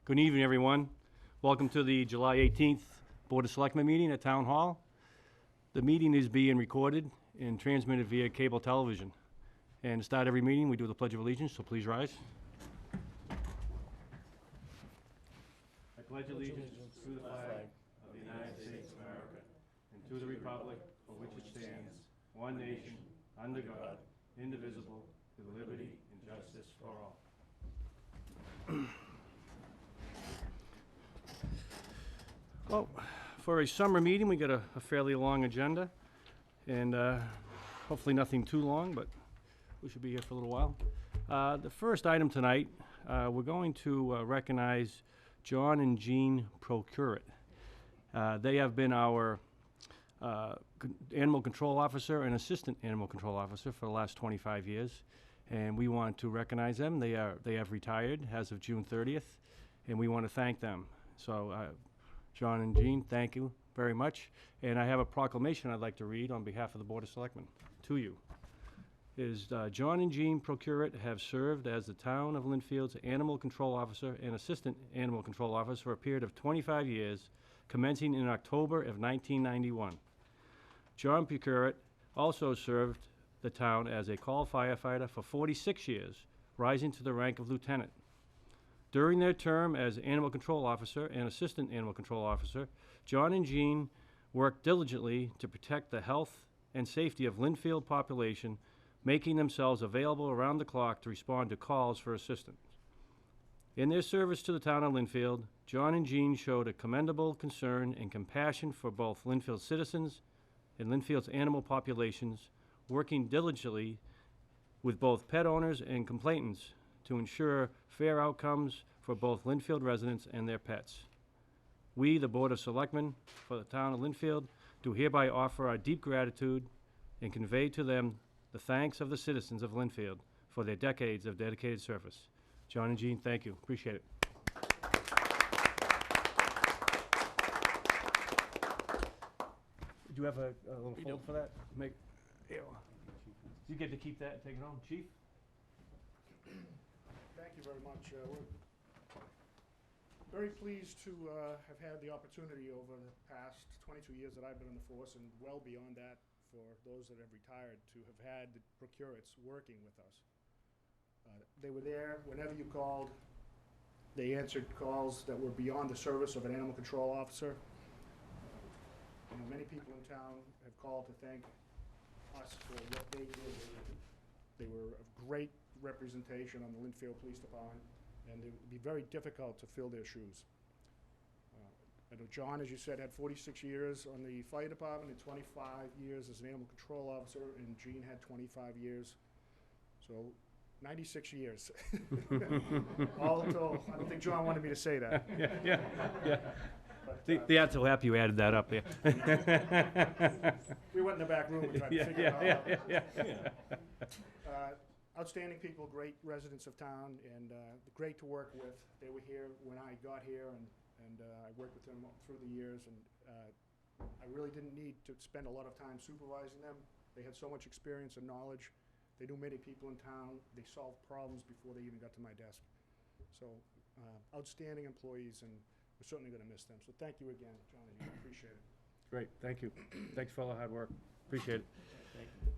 Good evening, everyone. Welcome to the July 18th Board of Selectmen meeting at Town Hall. The meeting is being recorded and transmitted via cable television. And to start every meeting, we do the Pledge of Allegiance, so please rise. I pledge allegiance to the flag of the United States of America and to the republic for which it stands, one nation, under God, indivisible, with liberty and justice for all. Well, for a summer meeting, we got a fairly long agenda, and hopefully nothing too long, but we should be here for a little while. The first item tonight, we're going to recognize John and Jean Procurett. They have been our animal control officer and assistant animal control officer for the last 25 years, and we want to recognize them. They have retired as of June 30th, and we want to thank them. So, John and Jean, thank you very much. And I have a proclamation I'd like to read on behalf of the Board of Selectmen to you. John and Jean Procurett have served as the Town of Lynnfield's Animal Control Officer and Assistant Animal Control Officer for a period of 25 years, commencing in October of 1991. John Procurett also served the town as a call firefighter for 46 years, rising to the rank of lieutenant. During their term as Animal Control Officer and Assistant Animal Control Officer, John and Jean worked diligently to protect the health and safety of Lynnfield population, making themselves available around the clock to respond to calls for assistance. In their service to the town of Lynnfield, John and Jean showed a commendable concern and compassion for both Lynnfield citizens and Lynnfield's animal populations, working diligently with both pet owners and complainants to ensure fair outcomes for both Lynnfield residents and their pets. We, the Board of Selectmen for the town of Lynnfield, do hereby offer our deep gratitude and convey to them the thanks of the citizens of Lynnfield for their decades of dedicated service. John and Jean, thank you. Appreciate it. Do you have a little folder for that? You get to keep that and take it home, Chief? Thank you very much. We're very pleased to have had the opportunity over the past 22 years that I've been in the force, and well beyond that for those that have retired, to have had the Procuretts working with us. They were there whenever you called. They answered calls that were beyond the service of an animal control officer. Many people in town have called to thank us for what they did. They were a great representation on the Lynnfield Police Department, and it would be very difficult to fill their shoes. I know John, as you said, had 46 years on the fire department and 25 years as an animal control officer, and Jean had 25 years. So 96 years. All told. I don't think John wanted me to say that. Yeah. But, the answer will help you added that up there. We went in the back room and tried to figure it out. Outstanding people, great residents of town, and great to work with. They were here when I got here, and I worked with them through the years, and I really didn't need to spend a lot of time supervising them. They had so much experience and knowledge. They knew many people in town. They solved problems before they even got to my desk. So outstanding employees, and we're certainly going to miss them. So thank you again, John, and I appreciate it. Great, thank you. Thanks for all the hard work. Appreciate it. Thank you.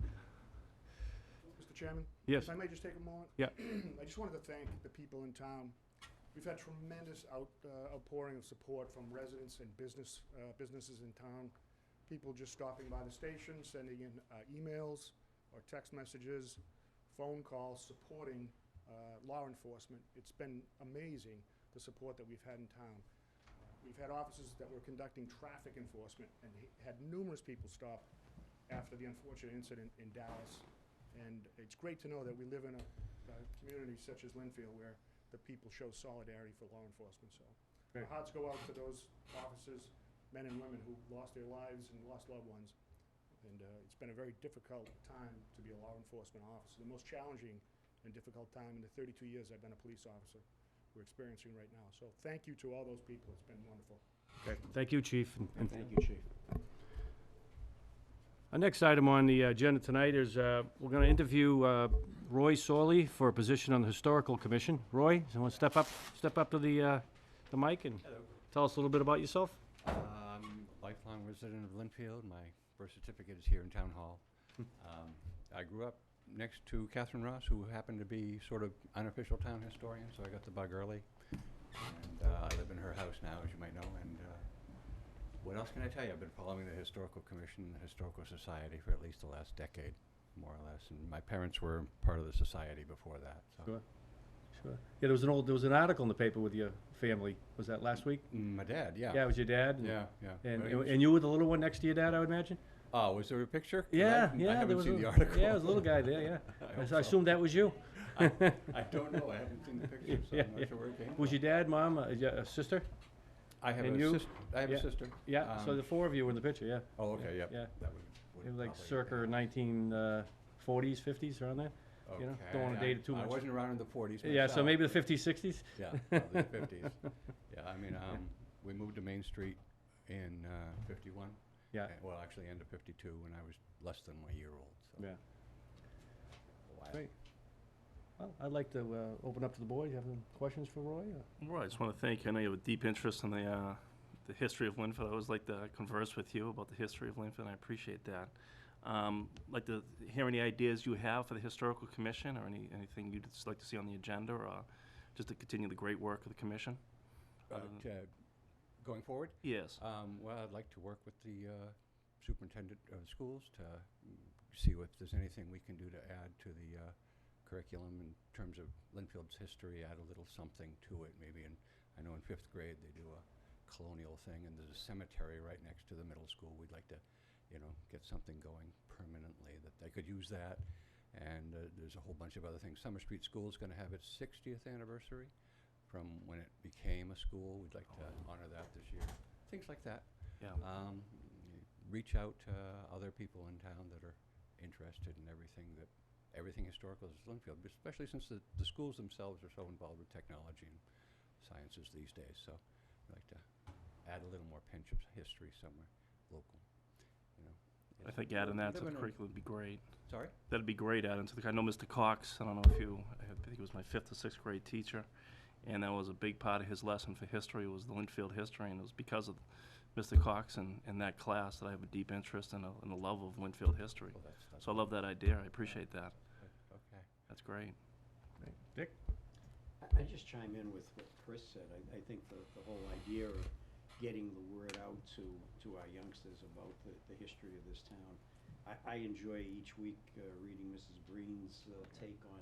Mr. Chairman? Yes. If I may just take a moment? Yeah. I just wanted to thank the people in town. We've had tremendous outpouring of support from residents and businesses in town. People just stopping by the station, sending in emails or text messages, phone calls, supporting law enforcement. It's been amazing, the support that we've had in town. We've had officers that were conducting traffic enforcement and had numerous people stop after the unfortunate incident in Dallas. And it's great to know that we live in a community such as Lynnfield where the people show solidarity for law enforcement. So our hearts go out to those officers, men and women who lost their lives and lost loved ones. And it's been a very difficult time to be a law enforcement officer. The most challenging and difficult time in the 32 years I've been a police officer we're experiencing right now. So thank you to all those people. It's been wonderful. Okay. Thank you, Chief. And Thank you, Chief. Our next item on the agenda tonight is we're going to interview Roy Sorley for a position on the Historical Commission. Roy, someone step up to the mic and tell us a little bit about yourself. Lifelong resident of Linfield. My birth certificate is here in Town Hall. I grew up next to Catherine Ross, who happened to be sort of unofficial town historian, so I got the bug early. And I live in her house now, as you might know. And what else can I tell you? I've been following the Historical Commission and the Historical Society for at least the last decade, more or less. And my parents were part of the society before that. So. Sure. Sure. Yeah, there was an article in the paper with your family. Was that last week? My dad, yeah. Yeah, it was your dad. Yeah, yeah. And you were the little one next to your dad, I would imagine? Oh, was there a picture? 'Cause Yeah, I yeah. haven't seen the article. Yeah, there was a little guy there, yeah. I hope I assumed that was you. I don't know. I haven't seen the picture, so I'm not sure where it came Was from. your dad, mom, a sister? I have and a you? sister. I have Yeah. a sister. Yeah, so the four of you were in the picture, yeah. Oh, okay, yep. Yeah. That It was like probably- circa 1940s, 50s, around there? You know, don't wanna Okay, date it too I much. wasn't around in the 40s Yeah, so myself, maybe the but- 50s, 60s? Yeah, probably the 50s. Yeah, I mean, we moved to Main Street in 51. Yeah, Well, actually, end of 52, when I was less than a year old, so. yeah. a while. Great. Well, I'd like to open up to the board. You have any questions for Roy? Well, I just want to thank you. I know you have a deep interest in the history of Linfield. I always like to converse with you about the history of Linfield, and I appreciate that. Like to hear any ideas you have for the Historical Commission, or anything you'd just like to see on the agenda, or just to continue the great work of the commission? Going forward? Yes. Well, I'd like to work with the superintendent of schools to see if there's anything we can do to add to the curriculum in terms of Linfield's history, add a little something to it, maybe. And I know in 5th grade they do a colonial thing, and there's a cemetery right next to the middle school. We'd like to, get something going permanently that they could use that. And there's a whole bunch of other things. Summer Street School is going to have its 60th anniversary from when it became a school. We'd like to honor that this year. Things like that. Yeah. Reach out to other people in town that are interested in everything historical is Linfield, especially since the schools themselves are so involved with technology and sciences these days. So I'd like to add a little more pinch of history somewhere local. I think adding that to the living in- curriculum would be great. Sorry? That'd be great adding to the. I know Mr. Cox. I don't know if I think he was my 5th or 6th grade teacher, and that was a big part of his lesson for history was the Linfield history, and it was because of Mr. Cox and that class that I have a deep interest and a love of Linfield history. Well, that's So I love that idea. I appreciate that. okay. That's great. Dick? I just chime in with what Chris said. I think the whole idea of getting the word out to our youngsters about the history of this town. I enjoy each week reading Mrs. Breen's take on,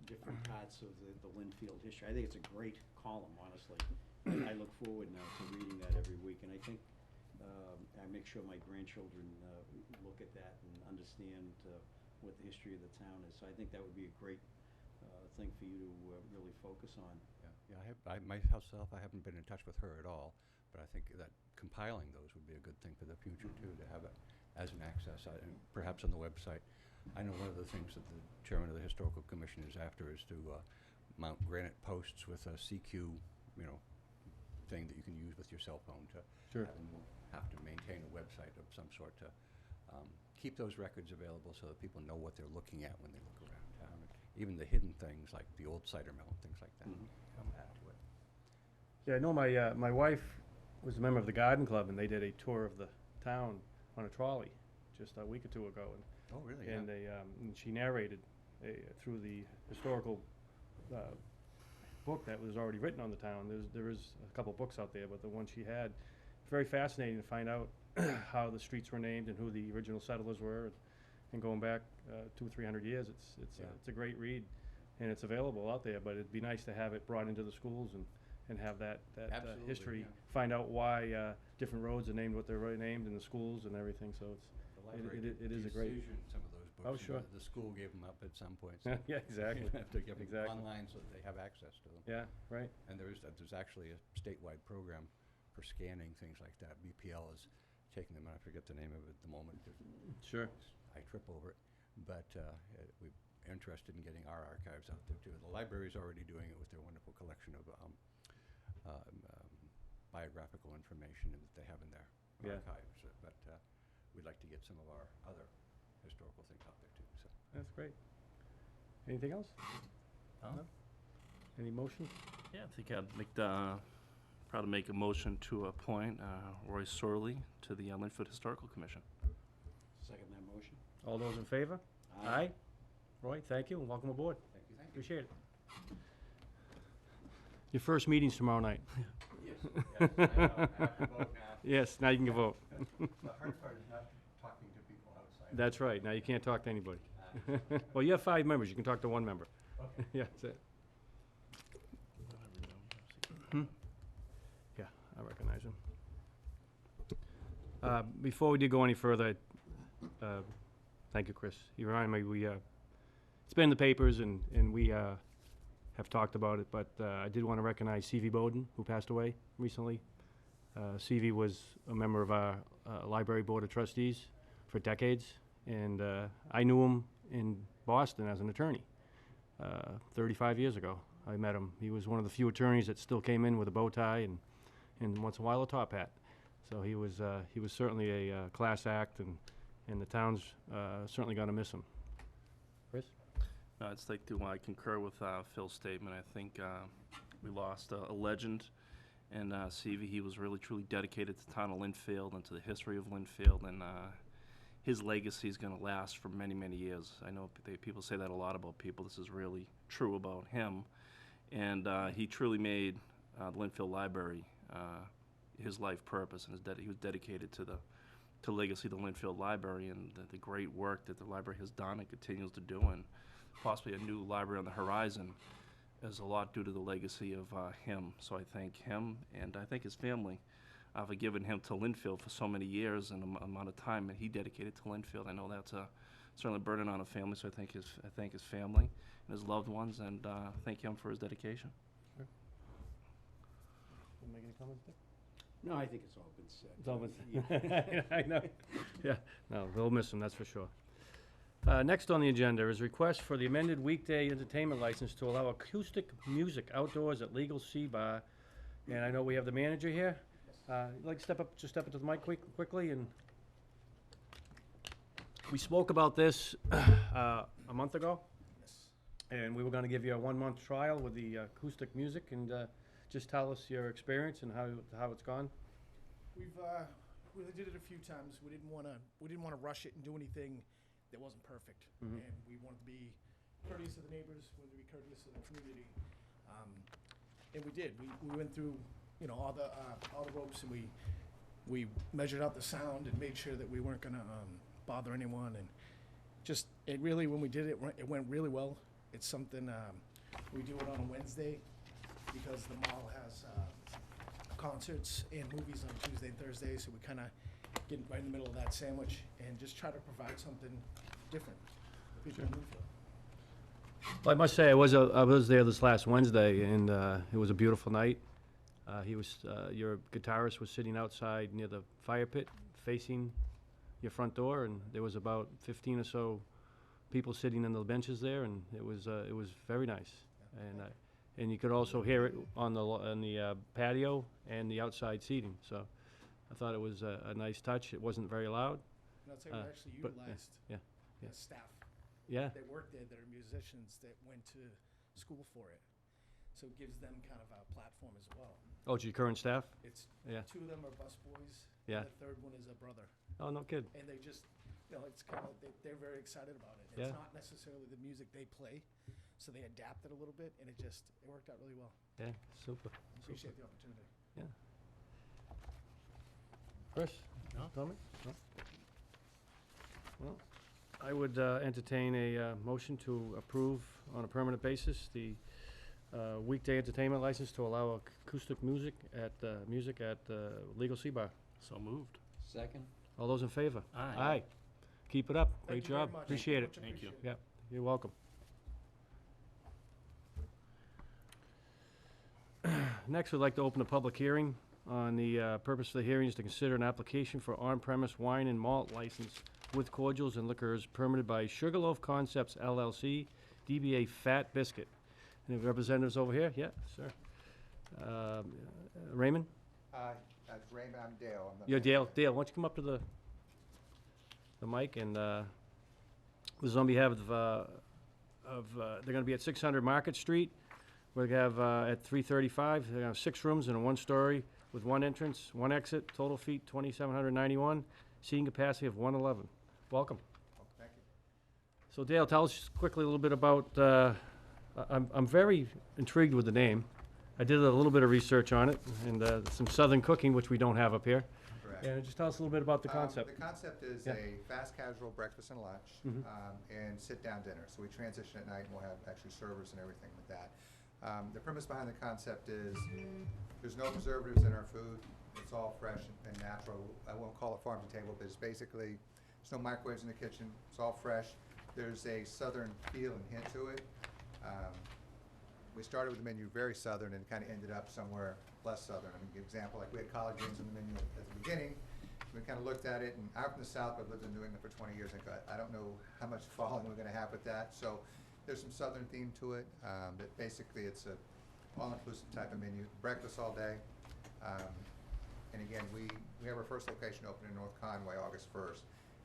different parts of the Linfield history. I think it's a great column, honestly. I look forward now to reading that every week, and I think I make sure my grandchildren look at that and understand what the history of the town is. So I think that would be a great thing for you to really focus on. Yeah, I myself, I haven't been in touch with her at all, but I think that compiling those would be a good thing for the future too, to have it as an access, and perhaps on the website. I know one of the things that the chairman of the Historical Commission is after is to mount granite posts with a CQ, thing that you can use with your cell phone to have to maintain a website of some sort to keep those records available so that people know what they're looking at when they look around town. And even the hidden things like the old cider mill and things like that come add to it. Yeah, I know my wife was a member of the garden club, and they did a tour of the town on a trolley just a week or two ago. Oh, really? And and she narrated through the historical book that was already written on the town. There is a couple books out there, but the one she had, very fascinating to find out how the streets were named and who the original settlers were, and going back 200 or 300 years. It's a great read, and it's available out there. But it'd be nice to have it brought into the schools and have that Absolutely, history. yeah. Find out why different roads are named what they're named in the schools and everything. So The library it is a great. decision, some of those books. Oh, sure. The school gave them up at some point. So Yeah, exactly. you have to give them Exactly. online so that they have access to them. Yeah, right. And there's actually a statewide program for scanning things like that. BPL is taking them, and I forget the name of it at the moment. Sure. I trip over it. But we're interested in getting our archives out there too. The library's already doing it with their wonderful collection of biographical information that they have in their Yeah. archives. But we'd like to get some of our other historical things out there too. So That's great. Anything else? No? Any motion? Yeah, I think I'd make proud to make a motion to appoint Roy Sorley to the Linfield Historical Commission. Second that motion. All those in favor? Roy, thank you, and welcome aboard. Thank you. Appreciate it. Your first meeting's tomorrow night. Yes, I know. I have to vote now. Yes, now you can vote. The hard part is not talking to people outside. That's right, now you can't talk to anybody. Well, you have 5 members, you can talk to 1 member. Okay. Yeah, that's it. Yeah, I recognize him. Before we do go any further, thank you, Chris. You remind me, it's been in the papers and we have talked about it, but I did want to recognize C.V. Bowden, who passed away recently. C.V. was a member of our library board of trustees for decades, and I knew him in Boston as an attorney 35 years ago. I met him. He was one of the few attorneys that still came in with a bow tie and once in a while a top hat. So he was certainly a class act, and the town's certainly going to miss him. Chris? I'd just like to concur with Phil's statement. I think we lost a legend, and CV, he was really truly dedicated to the town of Linfield and to the history of Linfield, and his legacy is going to last for many, many years. I know people say that a lot about people. This is really true about him, and he truly made the Linfield Library his life purpose, and he was dedicated to the legacy of the Linfield Library and the great work that the library has done and continues to do, and possibly a new library on the horizon is a lot due to the legacy of him. So I thank him, and I thank his family for giving him to Linfield for so many years and the amount of time that he dedicated to Linfield. I know that's certainly a burden on a family, so I thank his family and his loved ones, and thank him for his dedication. Make any comments, Dick? No, I think it's all been said. It's all been Yeah. said. I know. Yeah, no, we'll miss him, that's for sure. Next on the agenda is request for the amended weekday entertainment license to allow acoustic music outdoors at Legal C Bar. And I know we have the manager here. You'd like to step up into the mic quickly, and we spoke about this a month ago. And we were gonna give you a 1-month trial with the acoustic music, and just tell us your experience and how it's gone. We did it a few times. We didn't want to rush it and do anything that wasn't perfect. Mhm. And we wanted to be courteous to the neighbors, wanted to be courteous to the community. And we did. We went through, all the ropes, and we measured out the sound and made sure that we weren't gonna bother anyone. And it really, when we did it, it went really well. It's something, we do it on a Wednesday because the mall has concerts and movies on Tuesday and Thursday, so we kind of get right in the middle of that sandwich and just try to provide something different for people in Linfield. Well, I must say, I was there this last Wednesday, and it was a beautiful night. Your guitarist was sitting outside near the fire pit, facing your front door, and there was about 15 or so people sitting on the benches there, and it was very nice. And you could also hear it on the patio and the outside seating. So I thought it was a nice touch. It wasn't very loud. And I'll tell you, we actually but, yeah, utilized yeah, yeah. staff Yeah. that work there that are musicians that went to school for it. So it gives them kind of a platform as well. Oh, it's your current staff? It's Yeah. 2 of them are busboys. Yeah. And the third one is a brother. Oh, no kid. And they just, it's kind of, they're very excited about it. Yeah. It's not necessarily the music they play, so they adapt it a little bit, and it worked out really well. Yeah, super. Appreciate the opportunity. Yeah. Chris? No. Comment? No? Well, I would entertain a motion to approve on a permanent basis the weekday entertainment license to allow acoustic music at Legal C Bar. So moved. Second? All those in favor? Aye. Aye. Keep it up. Thank Great you very job. much. Appreciate it. Much Thank you. appreciated. Yeah, you're welcome. Next, we'd like to open a public hearing on the purpose of the hearing is to consider an application for on-premise wine and malt license with cordials and liquors permitted by Sugarloaf Concepts LLC, DBA Fat Biscuit. Any representatives over here? Yeah, sir. Raymond? That's Raymond, I'm Dale. I'm the You're Dale. manager. Dale, why don't you come up to the mic, and this is on behalf of they're gonna be at 600 Market Street. We have, at 335, they're gonna have 6 rooms and a 1-story with 1 entrance, 1 exit, total feet 2,791, seating capacity of 111. Welcome. Oh, thank you. So Dale, tell us quickly a little bit about, I'm very intrigued with the name. I did a little bit of research on it, and some southern cooking, which we don't have up here. Correct. And just tell us a little bit about the concept. The concept is Yeah. a fast casual breakfast and lunch, Mhm. and sit-down dinner. So we transition at night, and we'll have actually servers and everything with that. The premise behind the concept is there's no preservatives in our food. It's all fresh and natural. I won't call it farm to table, but it's basically, there's no microwaves in the kitchen. It's all fresh. There's a southern feel and hint to it. We started with the menu very southern and kind of ended up somewhere less southern. I mean, give an example, like we had collard greens on the menu at the beginning. We kind of looked at it, and I'm from the South, but I've lived in New England for 20 years, and I don't know how much following we're gonna have with that. So there's some southern theme to it, but basically it's a all-inclusive type of menu, breakfast all day. And again, we have our first location open in North Conway, August 1st.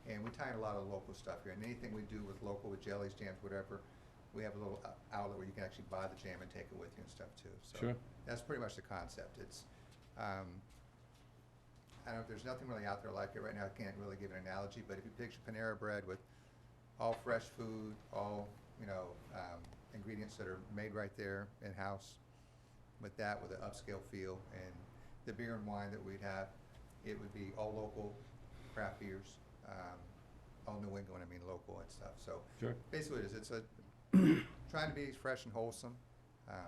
And we tie in a lot of local stuff here, and anything we do with local, with jellies, jams, whatever, we have a little outlet where you can actually buy the jam and take it with you and stuff too. So Sure. that's pretty much the concept. It's, I don't know, if there's nothing really out there like it right now. I can't really give an analogy, but if you picture Panera Bread with all fresh food, all, ingredients that are made right there in-house, with that, with an upscale feel, and the beer and wine that we'd have, it would be all local craft beers, all New England, I mean local and stuff. So Sure. basically it's a trying to be fresh and wholesome, and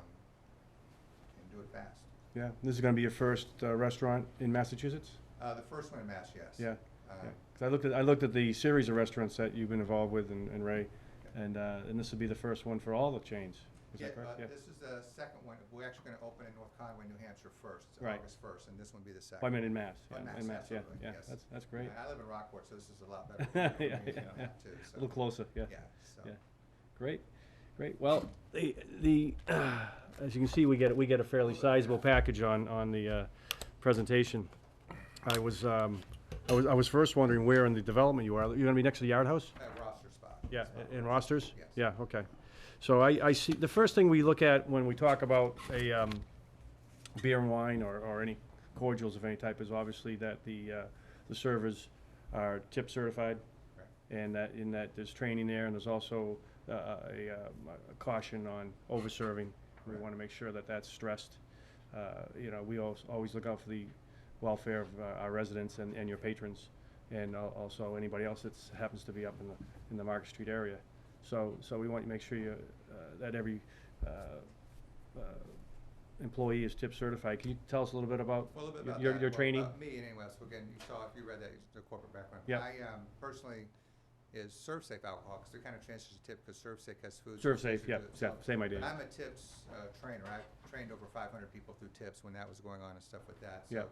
do it fast. Yeah, this is gonna be your first restaurant in Massachusetts? The first one in Mass, yes. Yeah. Um, Yeah. 'Cause I looked at the series of restaurants that you've been involved with, and Ray, and this will be the first one for all the chains. Is Yeah, that correct? Yeah. this is the second one. We're actually gonna open in North Conway, New Hampshire first, Right. August 1st, and this one will be the second. Oh, I meant in Mass. Oh, Yeah, Mass, in Mass, yeah, absolutely, yeah. yes. That's great. I live in Rockport, so this is a lot better Yeah, for me yeah, than yeah. that too, A so. little closer, yeah. Yeah, so. Yeah. Great, great. Well, as you can see, we get a fairly sizable package on the presentation. I was first wondering where in the development you are. You're gonna be next to the Yard House? Roster spot. Yeah, Spot. in Rosters? Yes. Yeah, okay. So I see, the first thing we look at when we talk about a beer and wine or any cordials of any type is obviously that the servers are tip certified. Correct. And that, in that there's training there, and there's also a caution on over-serving. We Correct. want to make sure that that's stressed. We always look out for the welfare of our residents and your patrons, and also anybody else that happens to be up in the Market Street area. So we want to make sure that every employee is tip certified. Can you tell us a little bit about Well, a little bit about your that. your Well, training? about me anyway, so again, you saw, if you read that, the corporate background. Yeah. I personally is ServSafe alcohol, because they're kind of transition to tip, because ServSafe has food. Serve so it's safe, easier yeah, to do it. So same idea. I'm a tips trainer. I've trained over 500 people through tips when that was going on and stuff with that. Yeah.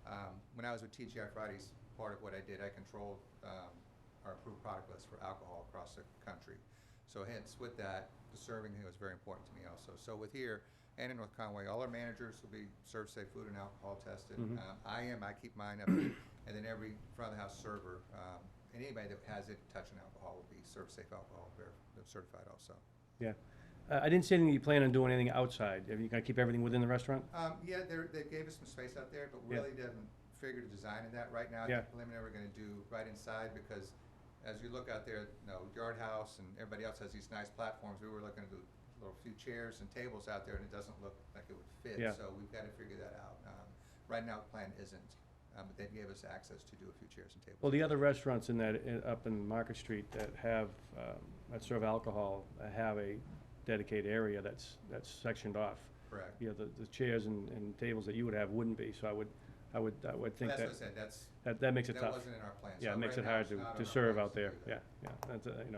So when I was with TGI Fridays, part of what I did, I controlled our approved product list for alcohol across the country. So hence, with that, the serving thing was very important to me also. So with here and in North Conway, all our managers will be ServSafe food and alcohol tested. Mhm. I keep mine up, and then every front of the house server, and anybody that has it touching alcohol will be ServSafe alcohol certified also. Yeah. I didn't see anything you plan on doing anything outside. Are you gonna keep everything within the restaurant? Yeah, they gave us some space out there, but Yeah. really didn't figure the design of that right now. Yeah. I think preliminary we're gonna do right inside, because as you look out there, Yard House and everybody else has these nice platforms. We were looking to do a little few chairs and tables out there, and it doesn't look like it would fit. Yeah. So we've gotta figure that out. Right now, the plan isn't, but they gave us access to do a few chairs and tables. Well, the other restaurants in that, up in Market Street that have, that serve alcohol, have a dedicated area that's sectioned off. Correct. The chairs and tables that you would have wouldn't be, so I would think Well, that's what I that, said, that makes it that tough. wasn't in our plan. Yeah, So it makes right it now hard it's not on to our serve plans out to there, do yeah, that. that's,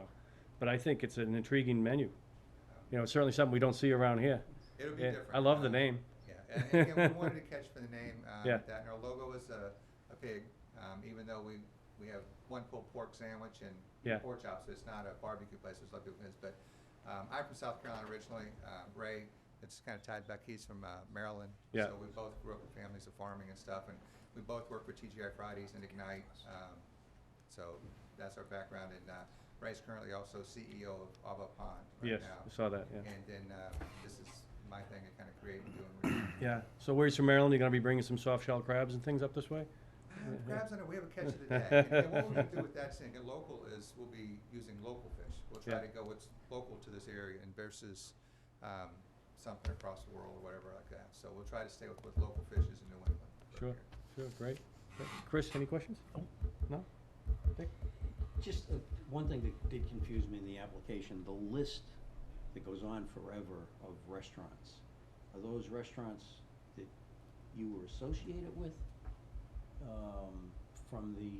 but I think it's an intriguing menu. It's certainly something we don't see around here. It'll be Yeah, different. I love the name. Yeah, and again, we wanted to catch for the name, Yeah. that, and our logo is a pig, even though we have one pulled pork sandwich and Yeah. pork chops, so it's not a barbecue place, there's a lot of people in this, but, I'm from South Carolina originally, Ray, it's kind of tied back, he's from, Maryland. Yeah. So we both grew up with families of farming and stuff, and we both work for TGI Fridays and Ignite, so that's our background, and, Ray's currently also CEO of Ava Pond right Yes, now. I saw that, yeah. And then this is my thing to kind of create and do. Yeah, so where's from Maryland, you gonna be bringing some soft shell crabs and things up this way? Crabs on it, we have a catch of the day. And what we'll do with that, saying local, is we'll be using local fish. We'll try Yeah. to go what's local to this area and versus something across the world or whatever like that. So we'll try to stay with local fishes in New England. Sure, sure, great. Chris, any questions? No? Dick? Just one thing that did confuse me in the application, the list that goes on forever of restaurants. Are those restaurants that you were associated with, from the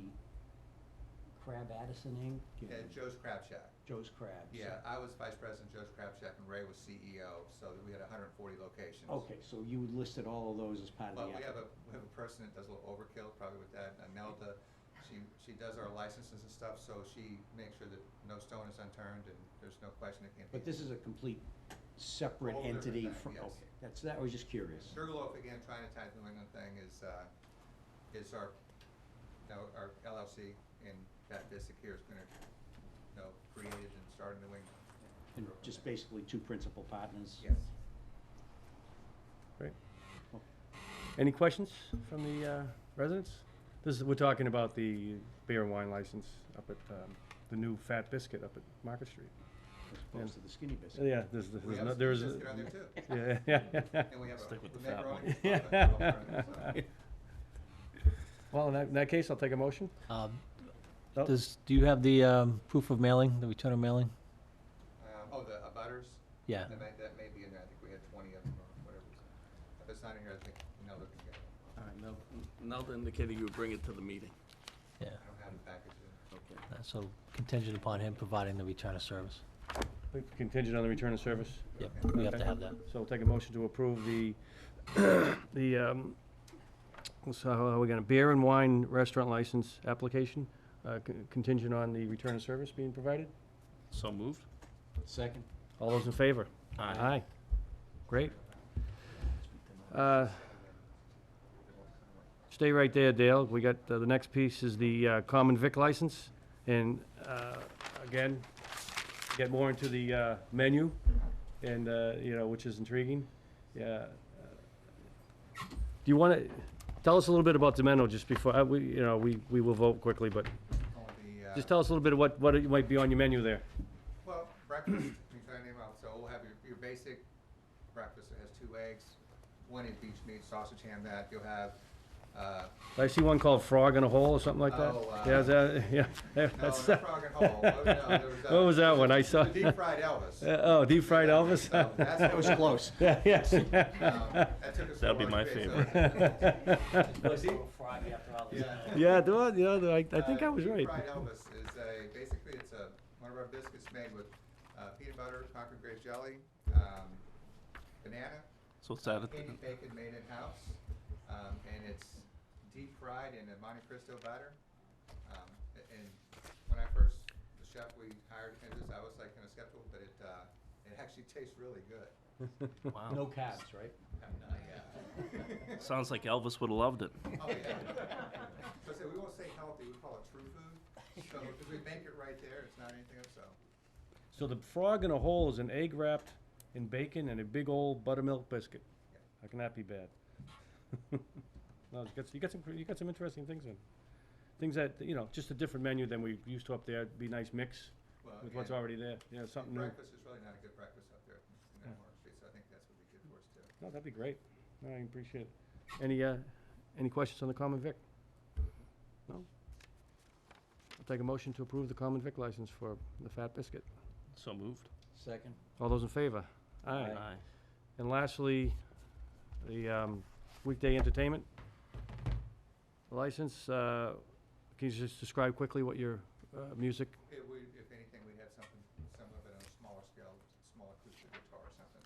Crab Addison Inc.? Yeah, Joe's Crab Shack. Joe's Crabs. Yeah, I was vice president of Joe's Crab Shack and Ray was CEO, so we had 140 locations. Okay, so you listed all of those as part of the Well, we have application? a person that does a little overkill probably with that, Nelda. She does our licenses and stuff, so she makes sure that no stone is unturned and there's no question it can't be. But this is a complete separate Whole different entity thing, from, yes. okay, that was just curious. Sugarloaf, again, trying to tie the New England thing is our, our LLC in that district here is gonna, created and started in New England. And just basically two principal partners? Yes. Great. Any questions from the residents? We're talking about the beer and wine license up at, the new Fat Biscuit up at Market Street. As opposed to the skinny biscuit? Yeah, We have a there's, biscuit on there too. yeah. And we have Stick with a the fat one. macaroni. Well, in that case, I'll take a motion. Oh. Do you have the proof of mailing, the return of mailing? The butters? Yeah. That may be in there. I think we had 20 of them or whatever. If it's not in here, I think Nelda can get it. All right, Nelda indicated you would bring it to the meeting. Yeah. I don't have the package in. Okay. So contingent upon him providing the return of service. Contingent on the return of service. Yep, we have to have that. So we'll take a motion to approve the, so how are we gonna, beer and wine restaurant license application, contingent on the return of service being provided? So moved? Second? All those in favor? Aye. Great. Stay right there, Dale. We got, the next piece is the common vic license. And again, get more into the menu and, which is intriguing. Yeah. Do you want to, tell us a little bit about the menu just before, we will vote quickly, but just tell us a little bit of what it might be on your menu there. Well, breakfast, you can try your name out. So we'll have your basic breakfast. It has 2 eggs, 1 in beach meat, sausage, ham, that. You'll have, I see one called Frog in a Hole or something like that. Oh, Yeah, is that, yeah. no, That's, not frog and hole. No, there was, what was that one? I saw. the deep fried Elvis. Oh, deep fried Elvis? So that's That was close. Yeah, yeah. That took us a That'd be while my to create, favorite. Yeah, I think I was right. Deep fried Elvis is basically it's one of our biscuits made with peanut butter, Concord grape jelly, banana, So it's that, candied bacon made in-house, and it's deep fried in a Monte Cristo batter. And when I first, the chef we hired to do this, I was like kind of skeptical, but it actually tastes really good. wow. No carbs, right? Yeah. Sounds like Elvis would've loved it. Oh, yeah. So I say, we won't say healthy, we call it true food. So, because we make it right there, it's not anything else, so. So the Frog in a Hole is an egg wrapped in bacon and a big old buttermilk biscuit. How can that be bad? No, you got some interesting things in. Things that, just a different menu than we used to up there. It'd be a nice mix Well, with what's again, already there. Yeah, something new. breakfast is really not a good breakfast up there in that Market Street, so I think that's what we good for us too. No, that'd be great. No, I appreciate it. Any questions on the common vic? No? I'll take a motion to approve the common vic license for the Fat Biscuit. So moved? Second? All those in favor? Aye. And lastly, the weekday entertainment license. Can you just describe quickly what your music? If anything, we'd have something similar, but on a smaller scale, small acoustic guitar or something.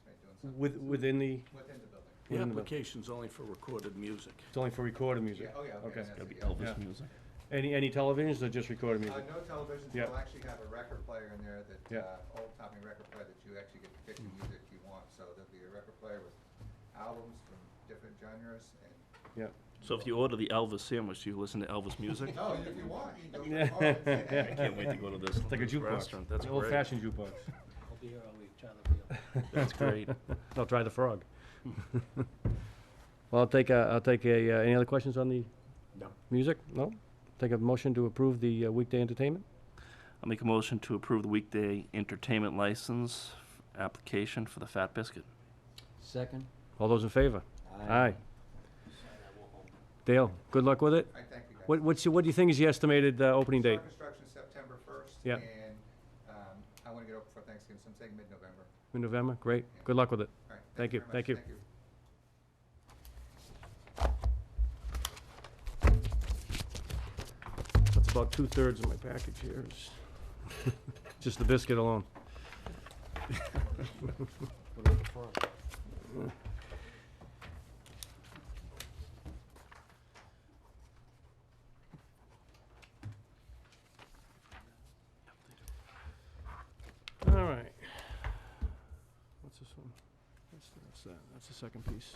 Maybe doing something Within the, within the building. The Within the- application's only for recorded music. it's only for recorded music? Yeah, oh yeah, Okay. okay. It's gotta be that's it, Elvis Yeah. music. Any televisions or just recorded music? No televisions, Yeah. we'll actually have a record player in there that, Yeah. old timey record player that you actually get to pick the music you want. So there'll be a record player with albums from different genres and Yeah. So if you order the Elvis sandwich, do you listen to Elvis music? No, if you want, you can go. Yeah. for it. I can't wait to go to this, It's like a this jukebox. restaurant. That's An great. old-fashioned jukebox. I'll be here all week, try the deal. That's great. I'll try the frog. Well, I'll take any other questions on the No. music? No? Take a motion to approve the weekday entertainment? I'll make a motion to approve the weekday entertainment license application for the Fat Biscuit. Second? All those in favor? Aye. Dale, good luck with it. I thank you guys. What do you think is the estimated opening date? Start construction September 1st. Yep. And I want to get open for Thanksgiving, so I'm saying mid-November. Mid-November? Great. Good luck with it. All right. Thank you, very much. thank you. Thank you. That's about 2/3 of my package here. Just the biscuit alone. What about the frog? All right. What's this one? That's that. That's the second piece.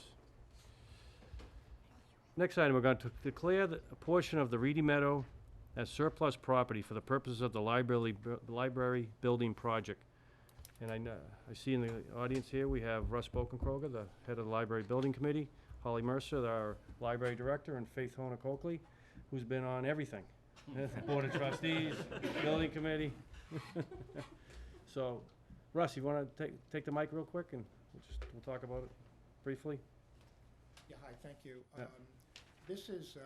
Next item, we're going to declare a portion of the Reedy Meadow as surplus property for the purposes of the library building project. And I see in the audience here, we have Russ Bokenkroger, the head of the library building committee, Holly Mercer, our library director, and Faith Hona Coakley, who's been on everything. Board of Trustees, building committee. So, Russ, you want to take the mic real quick, and we'll talk about it briefly? Yeah, hi, thank you. Yeah. This is,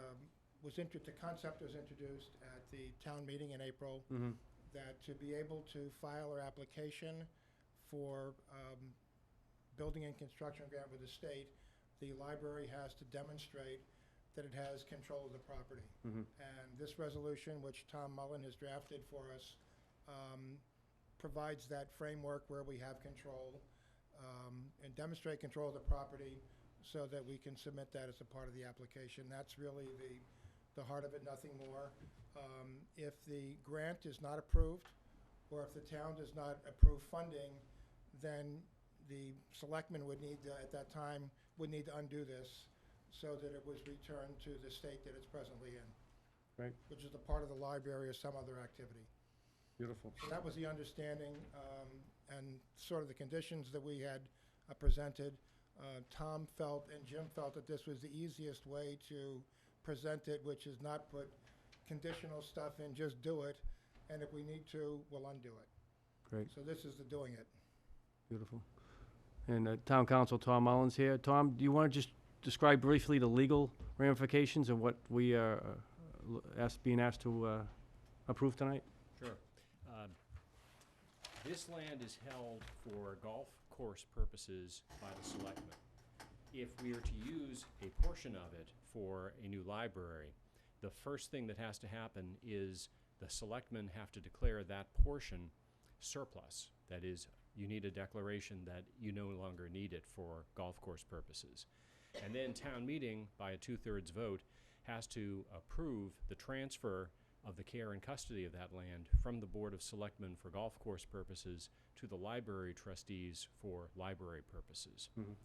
the concept was introduced at the town meeting in April, Mm-hmm. that to be able to file our application for building and construction grant with the state, the library has to demonstrate that it has control of the property. Mm-hmm. And this resolution, which Tom Mullen has drafted for us, provides that framework where we have control and demonstrate control of the property so that we can submit that as a part of the application. That's really the heart of it, nothing more. If the grant is not approved, or if the town does not approve funding, then the selectmen would need to, at that time, would need to undo this so that it was returned to the state that it's presently in. Right. Which is a part of the library or some other activity. Beautiful. So that was the understanding, and sort of the conditions that we had presented. Tom felt and Jim felt that this was the easiest way to present it, which is not put conditional stuff in, just do it, and if we need to, we'll undo it. Great. So this is the doing it. Beautiful. And Town Council Tom Mullins here. Tom, do you want to just describe briefly the legal ramifications and what we are being asked to approve tonight? Sure. This land is held for golf course purposes by the selectmen. If we are to use a portion of it for a new library, the first thing that has to happen is the selectmen have to declare that portion surplus. That is, you need a declaration that you no longer need it for golf course purposes. And then town meeting, by a 2/3 vote, has to approve the transfer of the care and custody of that land from the Board of Selectmen for golf course purposes to the library trustees for library purposes. Mhm.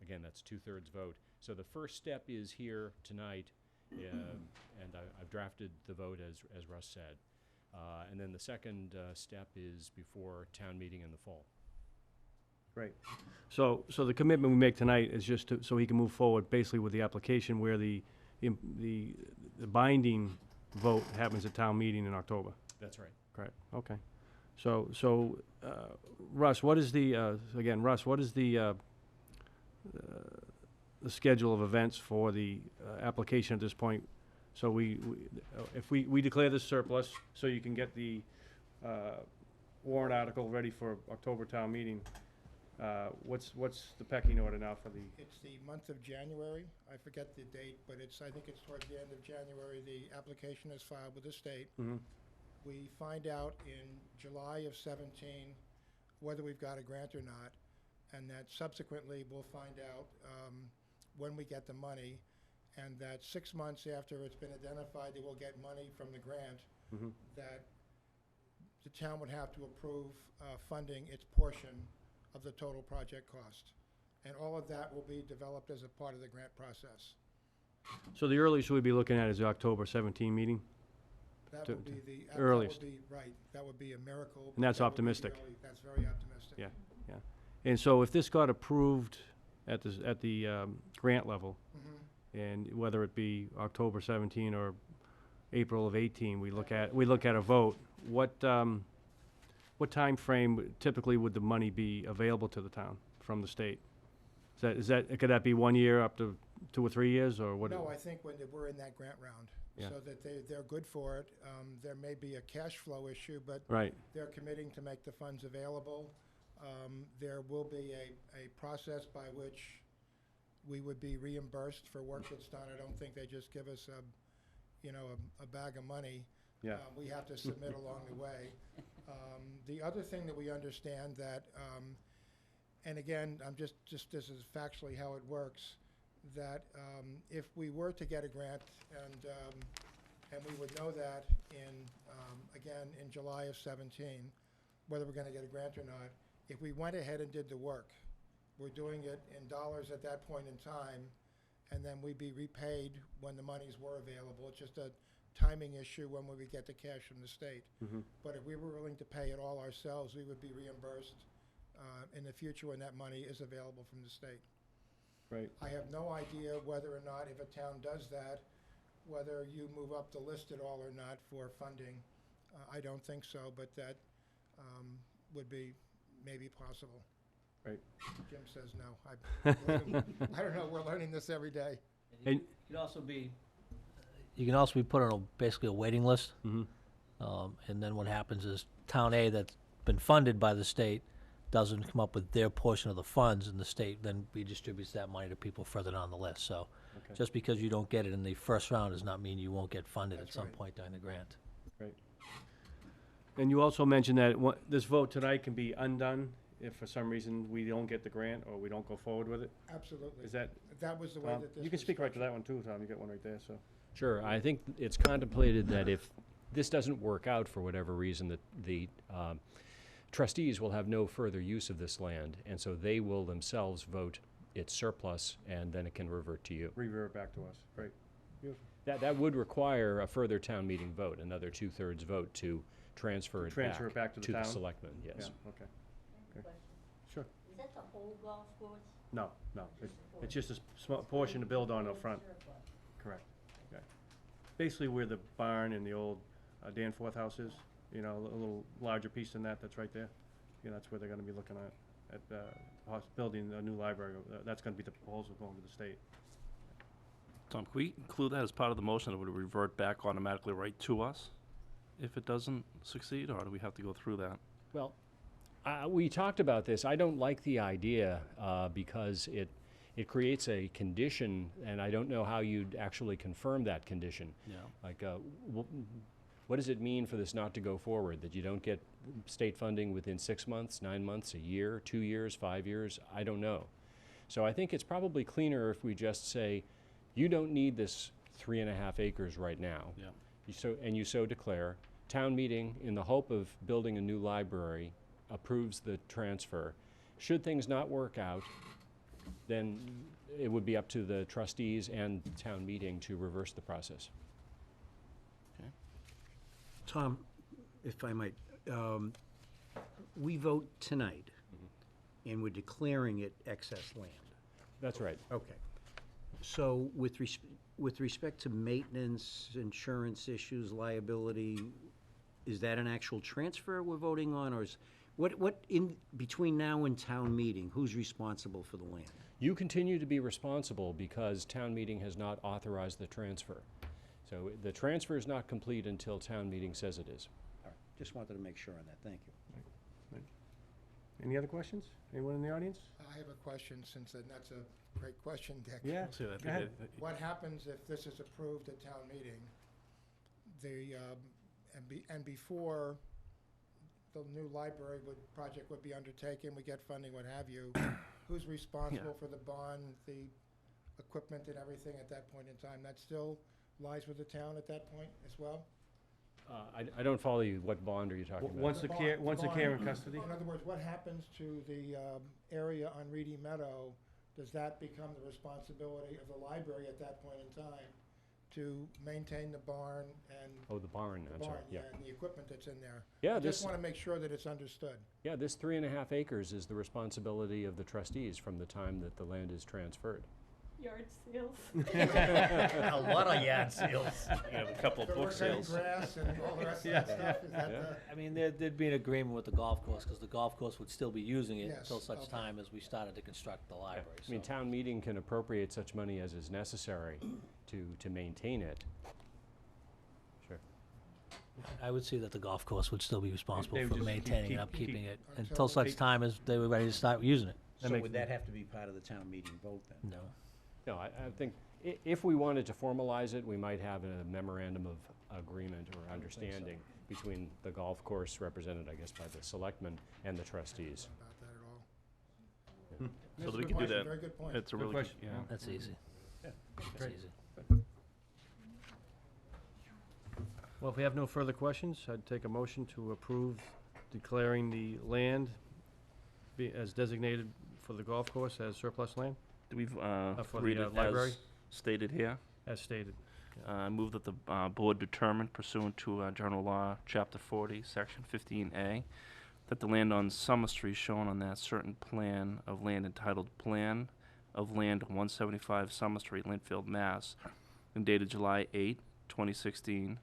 Again, that's 2/3 vote. So the first step is here tonight, and I've drafted the vote as Russ said. And then the second step is before town meeting in the fall. Great. So the commitment we make tonight is just so he can move forward basically with the application where the binding vote happens at town meeting in October. That's right. Correct. Okay. So Russ, what is the schedule of events for the application at this point? So if we declare this surplus, so you can get the warrant article ready for October town meeting, what's the pecking order now for the? It's the month of January. I forget the date, but I think it's towards the end of January. The application is filed with the state. Mhm. We find out in July of 17 whether we've got a grant or not, and that subsequently we'll find out when we get the money, and that 6 months after it's been identified that we'll get money from the grant, Mhm. that the town would have to approve funding its portion of the total project cost. And all of that will be developed as a part of the grant process. So the earliest we'd be looking at is the October 17 meeting? That To- would be the, that earliest. would be, right, that would be a miracle. And that's but that would be the optimistic. That's very optimistic. Yeah. And so if this got approved at the grant level, Mhm. and whether it be October 17 or April of 18, we look at a vote, what time frame typically would the money be available to the town from the state? Could that be 1 year up to 2 or 3 years, or what? No, I think when we're in that grant round, Yeah. so that they're good for it. There may be a cash flow issue, but Right, they're committing to make the funds available. There will be a process by which we would be reimbursed for work that's done. I don't think they just give us a bag of money. yeah. We have to submit along the way. The other thing that we understand that, and again, this is factually how it works, that if we were to get a grant, and we would know that again, in July of 17, whether we're gonna get a grant or not, if we went ahead and did the work, we're doing it in dollars at that point in time, and then we'd be repaid when the monies were available. It's just a timing issue when we would get the cash from the state. Mhm. But if we were willing to pay it all ourselves, we would be reimbursed in the future when that money is available from the state. Right. I have no idea whether or not, if a town does that, whether you move up the list at all or not for funding. I don't think so, but that would be maybe possible. Right. Jim says no. I don't know, we're learning this every day. And- You can also be put on basically a waiting list. Mhm. And then what happens is Town A that's been funded by the state doesn't come up with their portion of the funds, and the state then redistributes that money to people further down the list. So Okay. just because you don't get it in the first round does not mean you won't get funded at That's some right. point during the grant. And you also mentioned that this vote tonight can be undone if for some reason we don't get the grant or we don't go forward with it? Absolutely. Is that, That was the way Tom? that this You can was speak right to structured. that one too, Tom, you got one right there, so. Sure, I think it's contemplated that if this doesn't work out for whatever reason, that the trustees will have no further use of this land, and so they will themselves vote its surplus, and then it can revert to you. Revert back to us, right? That would require a further town meeting vote, another 2/3 vote to transfer it back to the town? selectmen, yes. Yeah, okay. Okay. Sure. Is that the whole golf course? No, it's just a small portion to build on up front. Correct, okay. Basically where the barn and the old Danforth house is, a little larger piece than that, that's right there. That's where they're gonna be looking at building a new library. That's gonna be the proposal going to the state. Tom, can we include that as part of the motion that would revert back automatically right to us if it doesn't succeed, or do we have to go through that? Well, we talked about this. I don't like the idea because it creates a condition, and I don't know how you'd actually confirm that condition. Yeah. Like, what does it mean for this not to go forward? That you don't get state funding within 6 months, 9 months, a year, 2 years, 5 years? I don't know. So I think it's probably cleaner if we just say, you don't need this 3.5 acres right now. Yeah. You so declare. Town meeting, in the hope of building a new library, approves the transfer. Should things not work out, then it would be up to the trustees and town meeting to reverse the process. Tom, if I might, we vote tonight, and we're declaring it excess land. That's right. Okay. So with respect to maintenance, insurance issues, liability, is that an actual transfer we're voting on, or is, what in between now and town meeting, who's responsible for the land? You continue to be responsible because town meeting has not authorized the transfer. So the transfer is not complete until town meeting says it is. All right, just wanted to make sure on that, thank you. Any other questions? Anyone in the audience? I have a question, since that's a great question, Dick. Yeah, So I think go ahead. What happens if this is approved at town meeting, and before the new library project would be undertaken, we get funding, what have you, who's responsible for the bond, the equipment and everything at that point in time? That still lies with the town at that point as well? I don't follow you. What bond are you talking about? Once the care in bond. custody? In other words, what happens to the area on Reedy Meadow does that become the responsibility of the library at that point in time to maintain the barn and Oh, the barn, the I'm sorry, barn, yeah. and the equipment that's in there? Yeah, I this, just want to make sure that it's understood. yeah, this 3.5 acres is the responsibility of the trustees from the time that the land is transferred. Yard sales. A lot of yard sales. You have a couple of So book we're cutting sales. grass and all the rest of that stuff, is that Yeah. the? I mean, there'd be an agreement with the golf course, because the golf course would still be using it Yes, until such okay. time as we started to construct the library, I mean, so. town meeting can appropriate such money as is necessary to maintain it. Sure. I would see that the golf course would still be responsible They would for just maintaining keep- and upkeeping it Until until such keep- time as they were ready to start using it. So makes would that have to be part of the town meeting vote then? No. No, I think if we wanted to formalize it, we might have a memorandum of agreement or understanding between the golf course represented, I guess, by the selectmen and the trustees. About that at all. So That's a we good can do point, that. Very good point. It's a Good really good, question, yeah. yeah. That's easy. That's Great. easy. Well, if we have no further questions, I'd take a motion to approve declaring the land as designated for the golf course as surplus land, Do we for read the it library, as stated here? as stated. I move that the board determine pursuant to General Law, Chapter 40, Section 15A, that the land on Summer Street shown on that certain plan of land entitled Plan of Land 175 Summer Street, Linfield, Mass., and dated July 8, 2016,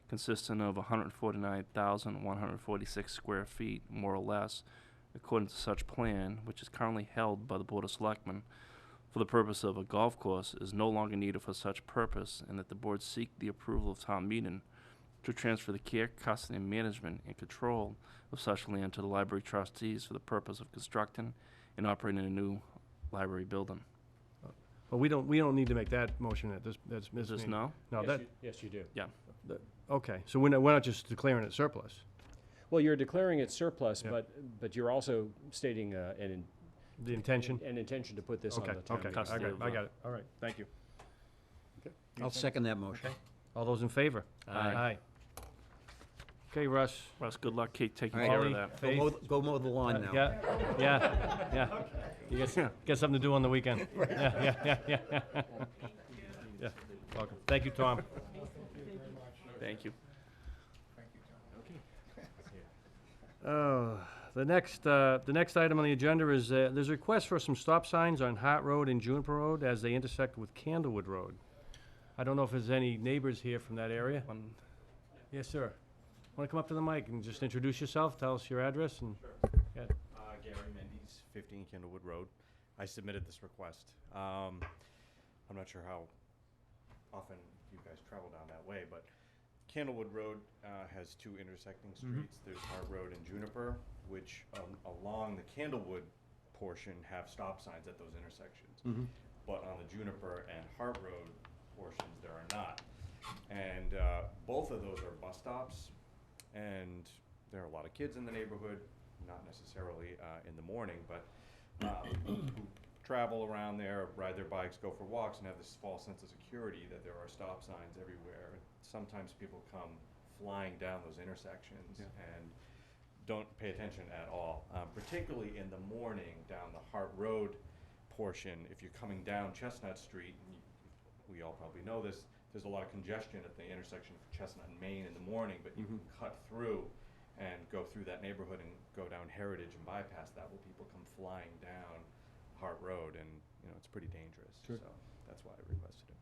consisting of 149,146 square feet, more or less, according to such plan, which is currently held by the Board of Selectmen for the purpose of a golf course, is no longer needed for such purpose, and that the board seek the approval of town meeting to transfer the care, custody, and management and control of such land to the library trustees for the purpose of constructing and operating a new library building. But we don't need to make that motion at this Is this meeting. no? No, Yes, that, yes, you do. okay, so we're not just declaring it surplus. Well, you're declaring it surplus, Yeah. but you're also stating The intention? an intention to put this on Okay, the town okay, meeting. Custody of, I got it, all right, thank you. I'll second that motion. All those in favor? Aye. Okay, Russ. Russ, good luck taking All right. care of Ollie, that. Faith? Go mow the lawn now. Yeah. You get something to do on the weekend. Yeah. Yeah, welcome. Thank you, Tom. Thank you. The next item on the agenda is, there's a request for some stop signs on Hart Road and Juniper Road as they intersect with Candlewood Road. I don't know if there's any neighbors here from that area. Yes, sir. Want to come up to the mic and just introduce yourself, tell us your address and... Gary Mendes, 15 Candlewood Road. I submitted this request. I'm not sure how often you guys travel down that way, but Candlewood Road has two intersecting streets. There's Hart Road and Juniper, which along the Candlewood portion have stop signs at those intersections. But on the Juniper and Hart Road portions, there are not. And both of those are bus stops, and there are a lot of kids in the neighborhood, not necessarily in the morning, but who travel around there, ride their bikes, go for walks, and have this false sense of security that there are stop signs everywhere. Sometimes people come flying down those intersections and don't pay attention at all, particularly in the morning down the Hart Road portion. If you're coming down Chestnut Street, and we all probably know this, there's a lot of congestion at the intersection of Chestnut and Main in the morning, but you can cut through and go through that neighborhood and go down Heritage and bypass that, where people come flying down Hart Road, and it's pretty dangerous. Sure. So that's why I requested it.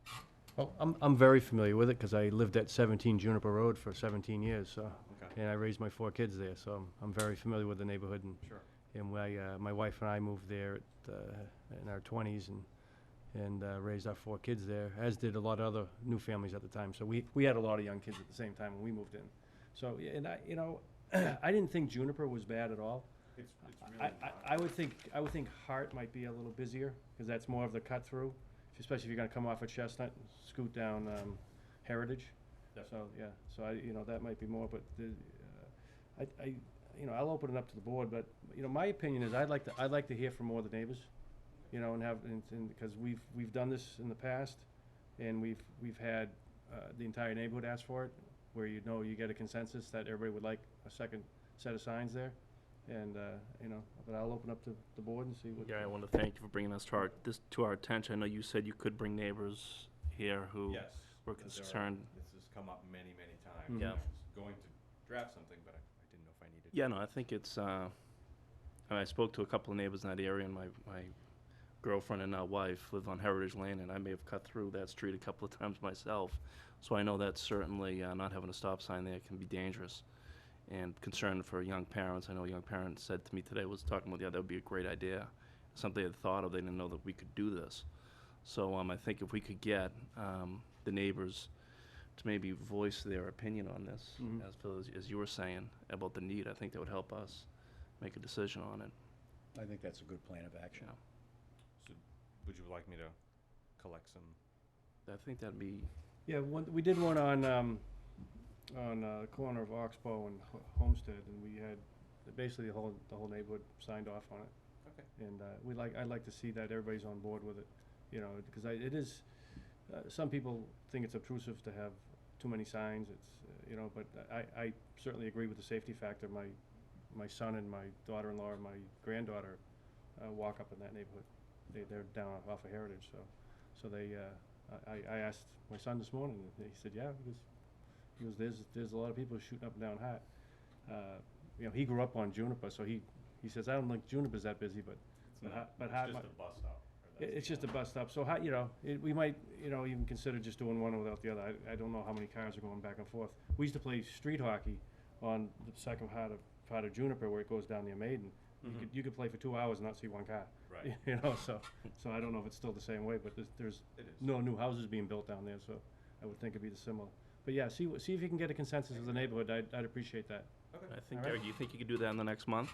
Well, I'm very familiar with it because I lived at 17 Juniper Road for 17 years, so, Okay. and I raised my 4 kids there, so I'm very familiar with the neighborhood. Sure. And my wife and I moved there in our 20s and raised our 4 kids there, as did a lot of other new families at the time. So we had a lot of young kids at the same time when we moved in. So, and I didn't think Juniper was bad at all. It's really not. I would think Hart might be a little busier, because that's more of the cut through, especially if you're gonna come off of Chestnut and scoot down Heritage. Yep. So, yeah, so that might be more, but I'll open it up to the board, but, my opinion is I'd like to hear from more of the neighbors, and because we've done this in the past, and we've had the entire neighborhood ask for it, where you get a consensus that everybody would like a second set of signs there. And, but I'll open up to the board and see what. Gary, I want to thank you for bringing this to our attention. I know you said you could bring neighbors here who Yes. were that there are- concerned. This has come up many, many times. Mhm. Yeah. I was going to draft something, but I didn't know if I needed. Yeah, no, I think it's, I spoke to a couple of neighbors in that area, and my girlfriend and now wife live on Heritage Lane, and I may have cut through that street a couple of times myself. So I know that certainly not having a stop sign there can be dangerous. And concern for young parents. I know a young parent said to me today, was talking about, yeah, that would be a great idea. Something they had thought of, they didn't know that we could do this. So I think if we could get the neighbors to maybe voice their opinion on this, Mhm. as you were saying, about the need, I think that would help us make a decision on it. I think that's a good plan of action. Yeah. So, would you like me to collect some? I think that'd be, Yeah, we did one on the corner of Oxbow and Homestead, and we had, basically the whole neighborhood signed off on it. Okay. And I'd like to see that everybody's on board with it, because it is, some people think it's obtrusive to have too many signs, but I certainly agree with the safety factor. My son and my daughter-in-law and my granddaughter walk up in that neighborhood. They're down off of Heritage, so they, I asked my son this morning, and he said, yeah, because there's a lot of people shooting up and down Hart. He grew up on Juniper, so he says, I don't think Juniper's that busy, but It's not. but It's Hart just might. a bus stop. or that's It's the just a only- bus stop, so we might, even consider just doing one without the other. I don't know how many cars are going back and forth. We used to play street hockey on the second part of Juniper where it goes down near Maiden. Mhm. You could play for 2 hours and not see one car. Right. So I don't know if it's still the same way, but there's It is. no new houses being built down there, so I would think it'd be the similar. But yeah, see if you can get a consensus of the neighborhood. I'd appreciate that. Okay. I think, All right. Gary, do you think you could do that in the next month,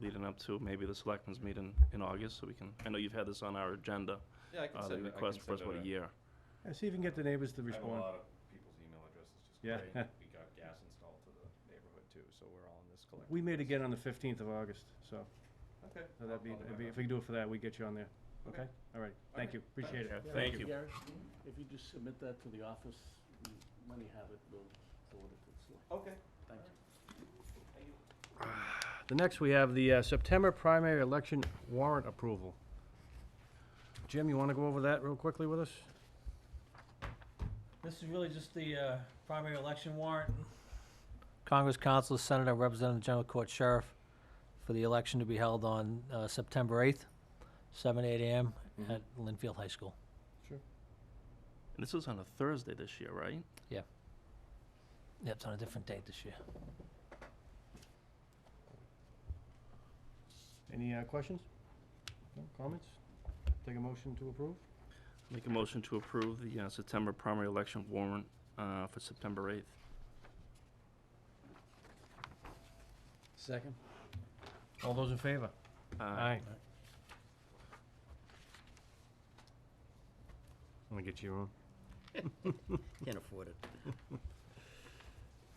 leading up to maybe the Selectmen's meeting in August, so we can, I know you've had this on our agenda, Yeah, I can the send it. request for us about a year. Yeah, see if you can get the neighbors to I have a respond. lot of people's email addresses. Just Yeah. great. We got gas installed to the neighborhood too, so we're all in this collective. We meet list. again on the 15th of August, so Okay. that'd be, I'll do my if we can do it for that, we get you on there. Okay. Okay? All right, thank Okay. you, appreciate Yeah, it. thank you. Gary, if you just submit that to the office, when you have it, we'll forward it to the select. Okay. Thank you. The next, we have the September primary election warrant approval. Jim, you want to go over that real quickly with us? This is really just the primary election warrant. Congress, Council, Senator, Representative, General Court, Sheriff, for the election to be held on September 8th, 7 to 8 a.m. at Linfield High School. Sure. And this is on a Thursday this year, right? Yep, it's on a different date this year. Any questions? No comments? Take a motion to approve? Make a motion to approve the September primary election warrant for September 8th. Second? All those in favor? I'm gonna get you your own. Can't afford it.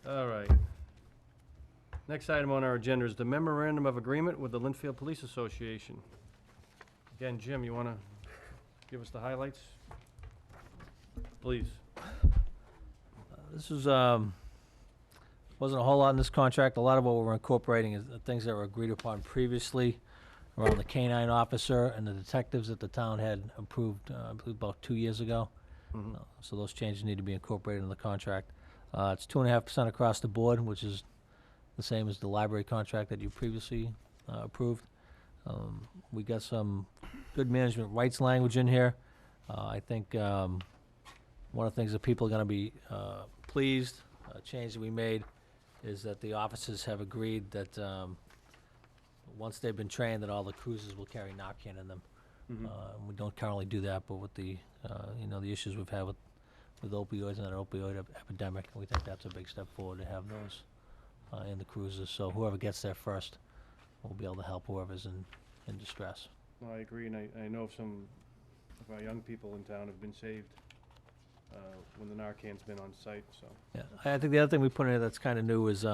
All right. Next item on our agenda is the memorandum of agreement with the Linfield Police Association. Again, Jim, you wanna give us the highlights? Please. This was, wasn't a whole lot in this contract. A lot of what we're incorporating is the things that were agreed upon previously around the canine officer and the detectives that the town had approved, I believe about 2 years ago. So those changes need to be incorporated in the contract. It's 2.5% across the board, which is the same as the library contract that you previously approved. We got some good management rights language in here. I think one of the things that people are going to be pleased, a change that we made, is that the officers have agreed that once they've been trained, that all the cruisers will carry Narcan in them. We don't currently do that, but with the the issues we've had with opioids and an opioid epidemic, we think that's a big step forward to have those in the cruisers. So whoever gets there first will be able to help whoever's in distress. No, I agree, and I know of some of our young people in town have been saved when the Narcan's been on site, so. Yeah, I think the other thing we put in there that's kind of new is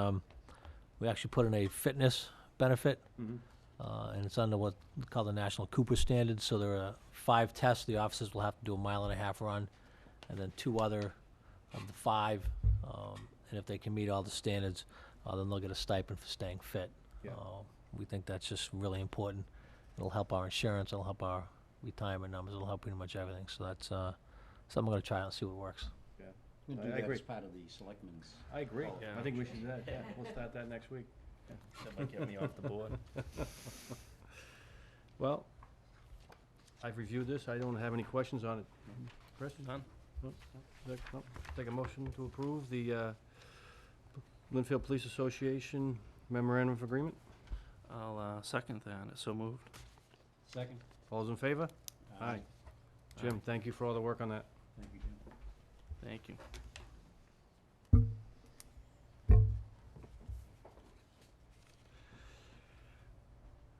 we actually put in a fitness benefit, and it's under what we call the National Cooper Standard. So there are 5 tests the officers will have to do a 1.5 mile run, and then 2 other of the 5, and if they can meet all the standards, then they'll get a stipend for staying fit. Yeah. We think that's just really important. It'll help our insurance, it'll help our retirement numbers, it'll help pretty much everything. So that's something I'm gonna try out and see what works. We'll do I that agree. as part of the selectmen's. I agree. Oh, I think we should, we'll start that next week. That might get me off the board. Well, I've reviewed this. I don't have any questions on it. Chris? None? No? Take a motion to approve the Linfield Police Association Memorandum of Agreement. I'll second that. So moved. Second. All those in favor? Aye. Jim, thank you for all the work on that. Thank you, Jim. Thank you.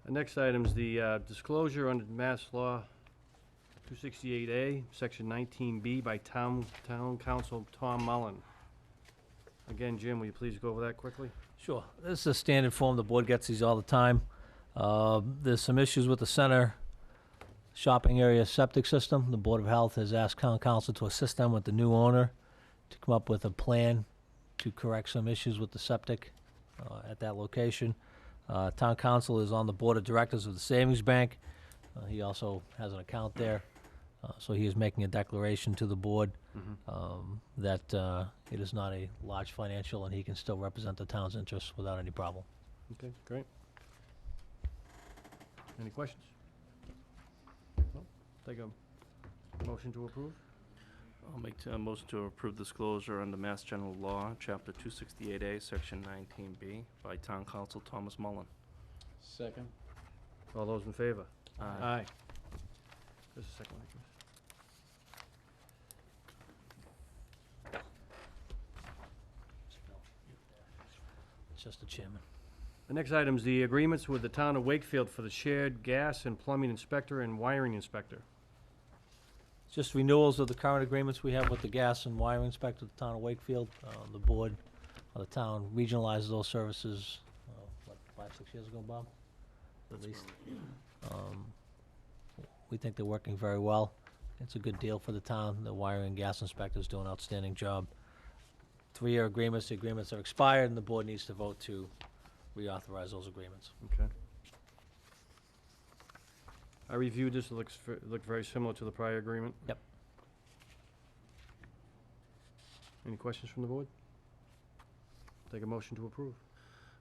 The next item is the disclosure under Mass Law 268A, Section 19B by Town Council Tom Mullen. Again, Jim, will you please go over that quickly? Sure. This is a standard form. The board gets these all the time. There's some issues with the center shopping area septic system. The Board of Health has asked Town Council to assist them with the new owner to come up with a plan to correct some issues with the septic at that location. Town Council is on the Board of Directors of the Savings Bank. He also has an account there. So he is making a declaration to the board that it is not a large financial and he can still represent the town's interests without any problem. Okay, great. Any questions? No? Take a motion to approve? I'll make a motion to approve disclosure under Mass General Law, Chapter 268A, Section 19B, by Town Council Thomas Mullen. Second. All those in favor? Aye. Aye. There's a second one, Chris. It's just the chairman. The next item is the agreements with the town of Wakefield for the shared gas and plumbing inspector and wiring inspector. Just renewals of the current agreements we have with the gas and wiring inspector of the town of Wakefield. The board of the town regionalized those services, what, 5-6 years ago, Bob? At least. We think they're working very well. It's a good deal for the town. The wiring and gas inspectors do an outstanding job. 3-year agreements, the agreements are expired, and the board needs to vote to reauthorize those agreements. Okay. I reviewed this, it looked very similar to the prior agreement. Yep. Any questions from the board? Take a motion to approve.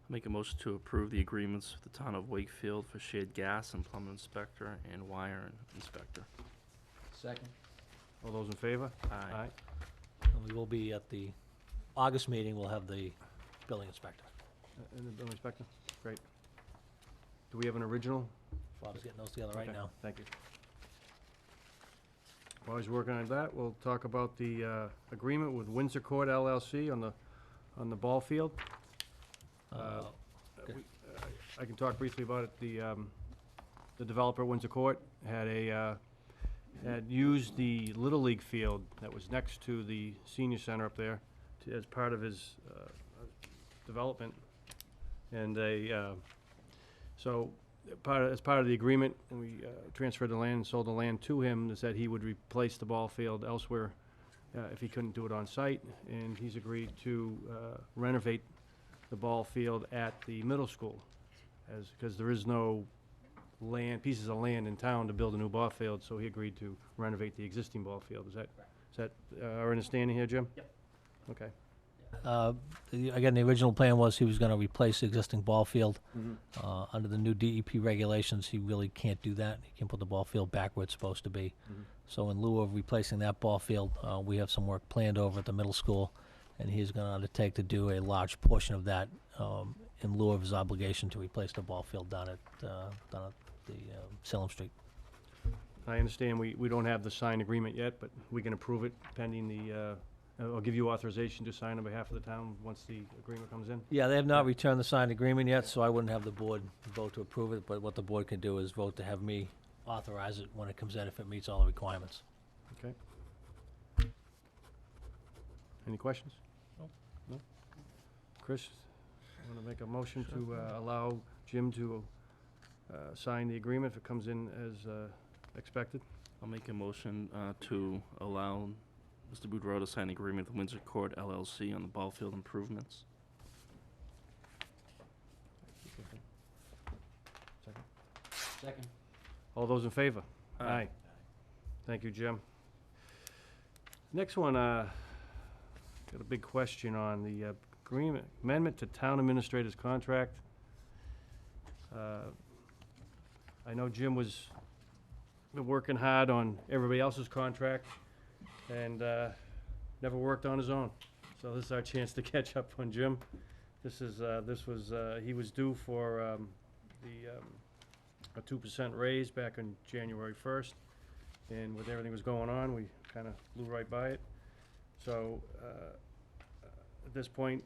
Make a motion to approve the agreements with the town of Wakefield for shared gas and plumbing inspector and wire inspector. Second. All those in favor? Aye. And we will be at the August meeting, we'll have the building inspector. And the building inspector? Great. Do we have an original? Bob's getting those together right Okay, now. Thank you. While he's working on that, we'll talk about the agreement with Windsor Court LLC on the ball field. Okay. I can talk briefly about it. The developer, Windsor Court, had used the Little League field that was next to the senior center up there as part of his development. And as part of the agreement, and we transferred the land and sold the land to him, is that he would replace the ball field elsewhere if he couldn't do it on site. And he's agreed to renovate the ball field at the middle school, because there is no pieces of land in town to build a new ball field, so he agreed to renovate the existing ball field. Is that our understanding here, Jim? Yep. Okay. Again, the original plan was he was gonna replace the existing ball field. Under the new DEP regulations, he really can't do that. He can put the ball field back where it's supposed to be. So in lieu of replacing that ball field, we have some work planned over at the middle school, and he's gonna undertake to do a large portion of that in lieu of his obligation to replace the ball field down at the Salem Street. I understand we don't have the signed agreement yet, but we can approve it pending the, I'll give you authorization to sign on behalf of the town once the agreement comes in. Yeah, they have not returned the signed agreement yet, so I wouldn't have the board vote to approve it, but what the board can do is vote to have me authorize it when it comes in if it meets all the requirements. Okay. Any questions? No? Chris, I want to make a motion to allow Jim to sign the agreement if it comes in as expected. I'll make a motion to allow Mr. Boudreau to sign the agreement with Windsor Court LLC on the ball field improvements. Second. All those in favor? Aye. Thank you, Jim. Next one, got a big question on the agreement, amendment to town administrator's contract. I know Jim was been working hard on everybody else's contract and never worked on his own. So this is our chance to catch up on Jim. This was, he was due for a 2% raise back on January 1st. And with everything was going on, we kind of blew right by it. So at this point,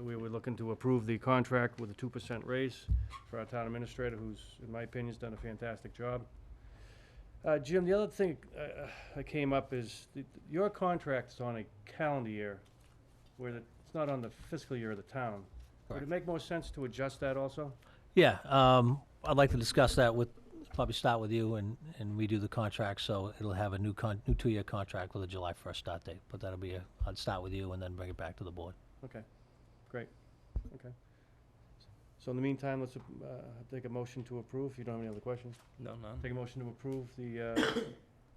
we were looking to approve the contract with a 2% raise for our town administrator, who's, in my opinion, has done a fantastic job. Jim, the other thing that came up is your contract is on a calendar year, where it's not on the fiscal year of the town. Would Correct. it make more sense to adjust that also? Yeah, I'd like to discuss that with, probably start with you and redo the contract, so it'll have a new 2-year contract with a July 1st start date. But that'll be I'd start with you and then bring it back to the board. Okay, great, okay. So in the meantime, let's take a motion to approve, if you don't have any other questions. No, none. Take a motion to approve the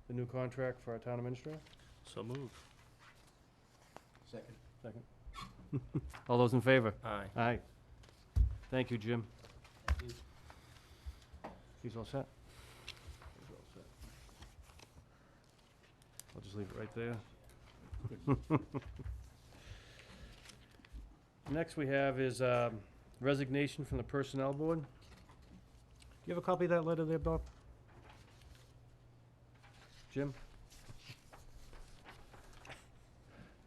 new contract for our town administrator. So moved. Second. Second. All those in favor? Aye. Aye. Thank you, Jim. Thank you. He's all set? He's all set. I'll just leave it right there. Next we have is resignation from the Personnel Board. Do you have a copy of that letter there, Bob? Jim?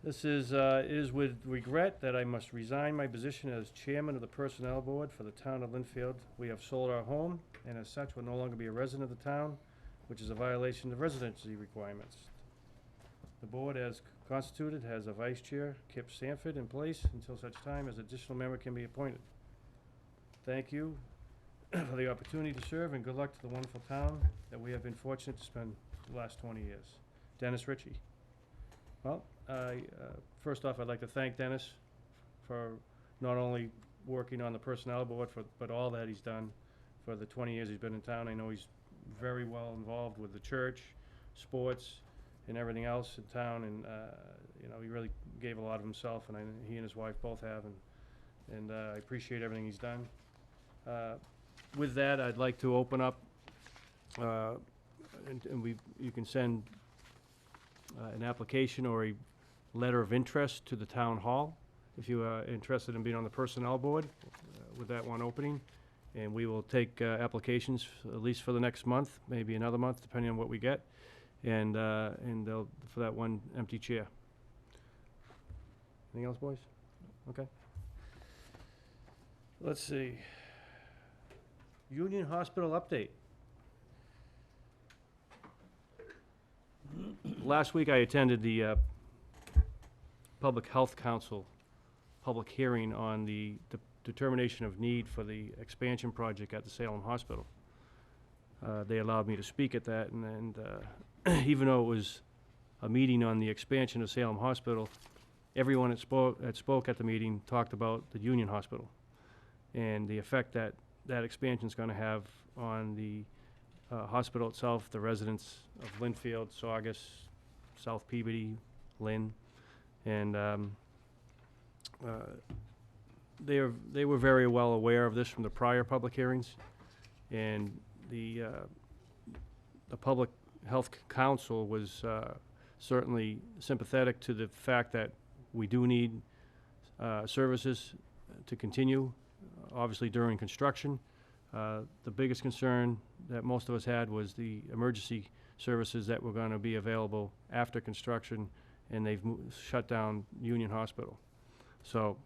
This is, it is with regret that I must resign my position as chairman of the Personnel Board for the town of Lynnfield. We have sold our home, and as such, will no longer be a resident of the town, which is a violation of residency requirements. The board, as constituted, has a vice chair, Kip Sanford, in place until such time as additional member can be appointed. Thank you for the opportunity to serve, and good luck to the wonderful town that we have been fortunate to spend the last 20 years. Dennis Ritchie. Well, first off, I'd like to thank Dennis for not only working on the Personnel Board, but all that he's done for the 20 years he's been in town. I know he's very well involved with the church, sports, and everything else in town, and you know, he really gave a lot of himself, and he and his wife both have, and I appreciate everything he's done. With that, I'd like to open up, and you can send an application or a letter of interest to the town hall if you are interested in being on the Personnel Board with that one opening, and we will take applications at least for the next month, maybe another month, depending on what we get. And they'll, for that one empty chair. Anything else, boys? Okay. Let's see. Union Hospital update. Last week I attended the Public Health Council public hearing on the determination of need for the expansion project at the Salem Hospital. They allowed me to speak at that, and even though it was a meeting on the expansion of Salem Hospital, everyone that spoke at the meeting talked about the Union Hospital and the effect that that expansion is going to have on the hospital itself, the residents of Lynnfield, Saugus, South Peabody, Lynn, and they were very well aware of this from the prior public hearings, and the Public Health Council was certainly sympathetic to the fact that we do need services to continue, obviously during construction. The biggest concern that most of us had was the emergency services that were going to be available after construction, and they've shut down Union Hospital. So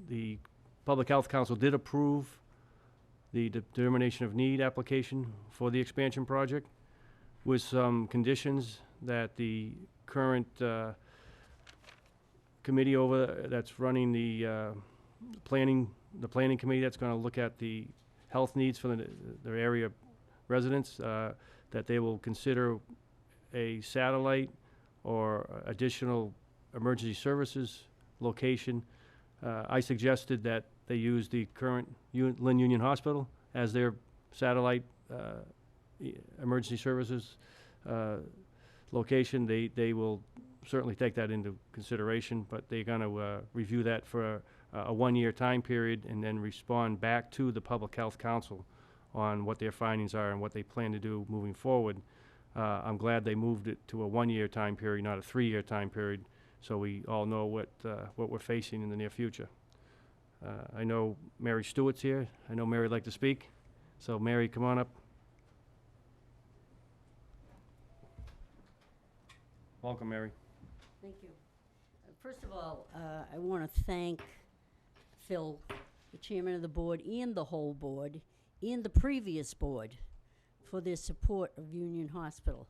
the Public Health Council did approve the determination of need application for the expansion project with some conditions that the current committee that's running the planning committee that's going to look at the health needs for their area residents, that they will consider a satellite or additional emergency services location. I suggested that They use the current Lynn Union Hospital as their satellite emergency services location. They will certainly take that into consideration, but they're going to review that for a one-year time period and then respond back to the Public Health Council on what their findings are and what they plan to do moving forward. I'm glad they moved it to a one-year time period, not a three-year time period, so we all know what we're facing in the near future. I know Mary Stewart's here. I know Mary would like to speak. So Mary, come on up. Welcome, Mary. Thank you. First of all, I want to thank Phil, the chairman of the board, and the whole board, and the previous board for their support of Union Hospital.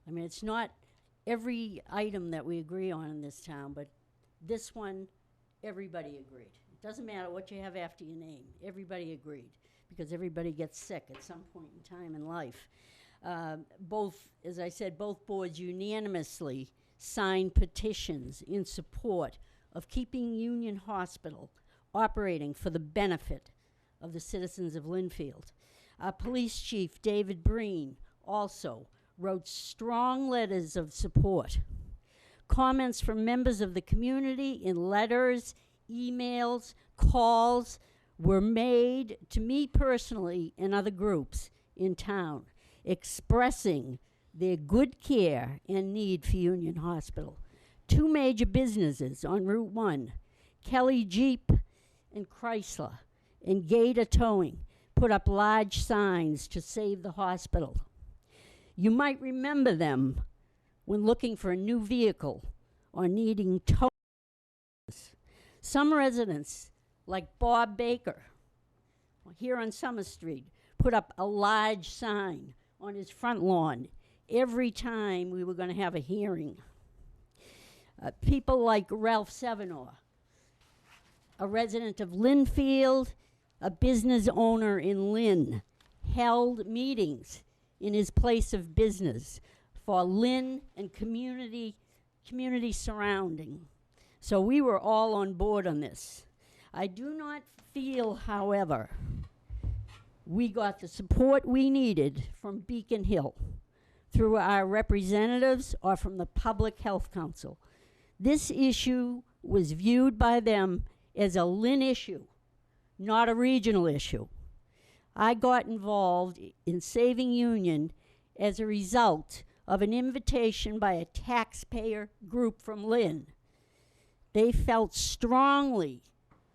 I mean, it's not every item that we agree on in this town, but this one, everybody agreed. It doesn't matter what you have after your name. Everybody agreed, because everybody gets sick at some point in time in life. As I said, both boards unanimously signed petitions in support of keeping Union Hospital operating for the benefit of the citizens of Lynnfield. Our police chief, David Breen, also wrote strong letters of support. Comments from members of the community in letters, emails, calls were made to me personally and other groups in town, expressing their good care and need for Union Hospital. Two major businesses on Route 1, Kelly Jeep and Chrysler, and Gator Towing, put up large signs to save the hospital. You might remember them when looking for a new vehicle or needing tow. Some residents, like Bob Baker, here on Summer Street, put up a large sign on his front lawn every time we were going to have a hearing. People like Ralph Sevenor, a resident of Lynnfield, a business owner in Lynn, held meetings in his place of business for Lynn and community surrounding. So we were all on board on this. I do not feel, however, we got the support we needed from Beacon Hill through our representatives or from the Public Health Council. This issue was viewed by them as a Lynn issue, not a regional issue. I got involved in Saving Union as a result of an invitation by a taxpayer group from Lynn. They felt strongly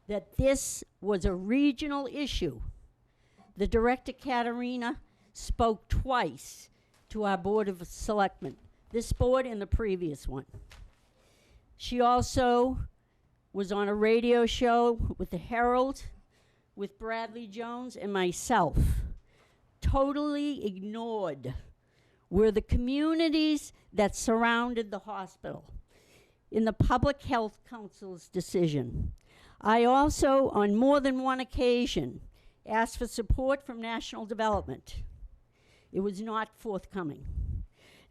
that this was a regional issue. The director, Katerina, spoke twice to our Board of Selectmen, this board and the previous one. She also was on a radio show with the Herald, with Bradley Jones and myself. Totally ignored were the communities that surrounded the hospital in the Public Health Council's decision. I also, on more than one occasion, asked for support from National Development. It was not forthcoming.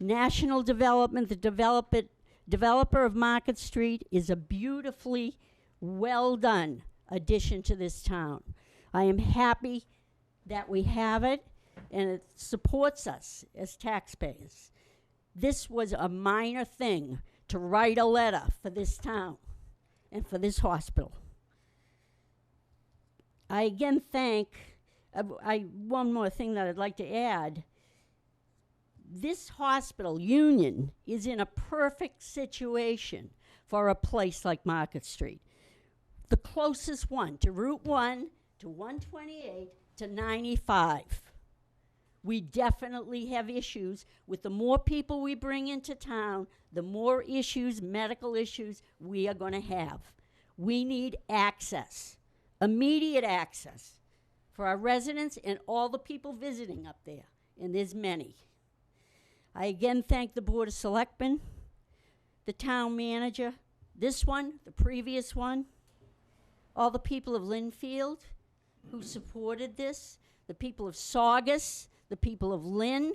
National Development, the developer of Market Street, is a beautifully well done addition to this town. I am happy that we have it, and it supports us as taxpayers. This was a minor thing to write a letter for this town and for this hospital. I again thank, one more thing that I'd like to add. This hospital, Union, is in a perfect situation for a place like Market Street. The closest one to Route 1, to 128, to 95. We definitely have issues with the more people we bring into town, the more issues, medical issues, we are going to have. We need access, immediate access for our residents and all the people visiting up there, and there's many. I again thank the Board of Selectmen, the town manager, this one, the previous one, all the people of Lynnfield who supported this, the people of Saugus, the people of Lynn.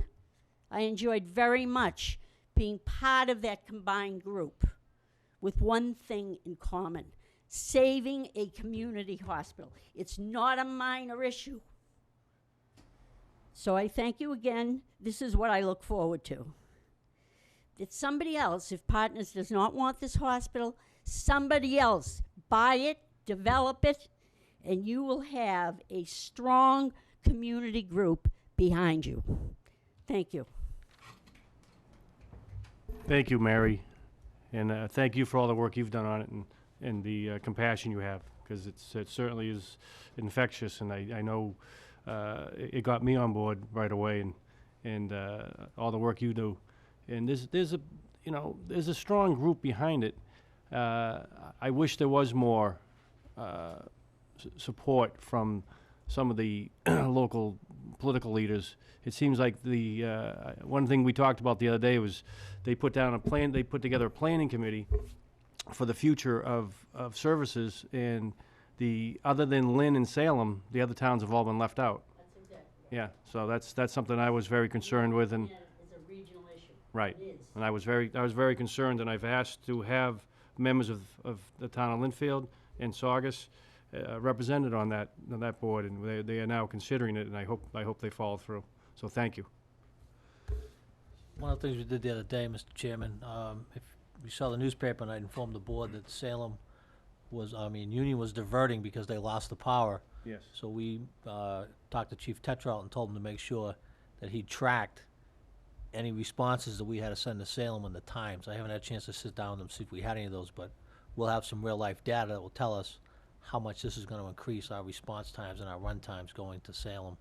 I enjoyed very much being part of that combined group with one thing in common: saving a community hospital. It's not a minor issue. So I thank you again. This is what I look forward to. That somebody else, if Partners does not want this hospital, somebody else buy it, develop it, and you will have a strong community group behind you. Thank you. Thank you, Mary, and thank you for all the work you've done on it and the compassion you have, because it certainly is infectious, and I know it got me on board right away, and all the work you do, and there's a strong group behind it. I wish there was more support from some of the local political leaders. It seems like the one thing we talked about the other day was they put together a planning committee for the future of services, and other than Lynn and Salem, the other towns have all been left out. That's exactly Yeah, so that's something I was very concerned with, and It's a regional issue. right. It is. And I was very concerned, and I've asked to have members of the town of Linfield and Saugus represented on that board, and they are now considering it, and I hope they follow through. So thank you. One of the things we did the other day, Mr. Chairman, if you saw the newspaper, and I informed the board that Union was diverting because they lost the power. Yes. So we talked to Chief Tetrault and told him to make sure that he tracked any responses that we had to send to Salem and the times. I haven't had a chance to sit down with them, see if we had any of those, but we'll have some real-life data that will tell us how much this is going to increase our response times and our run times going to Salem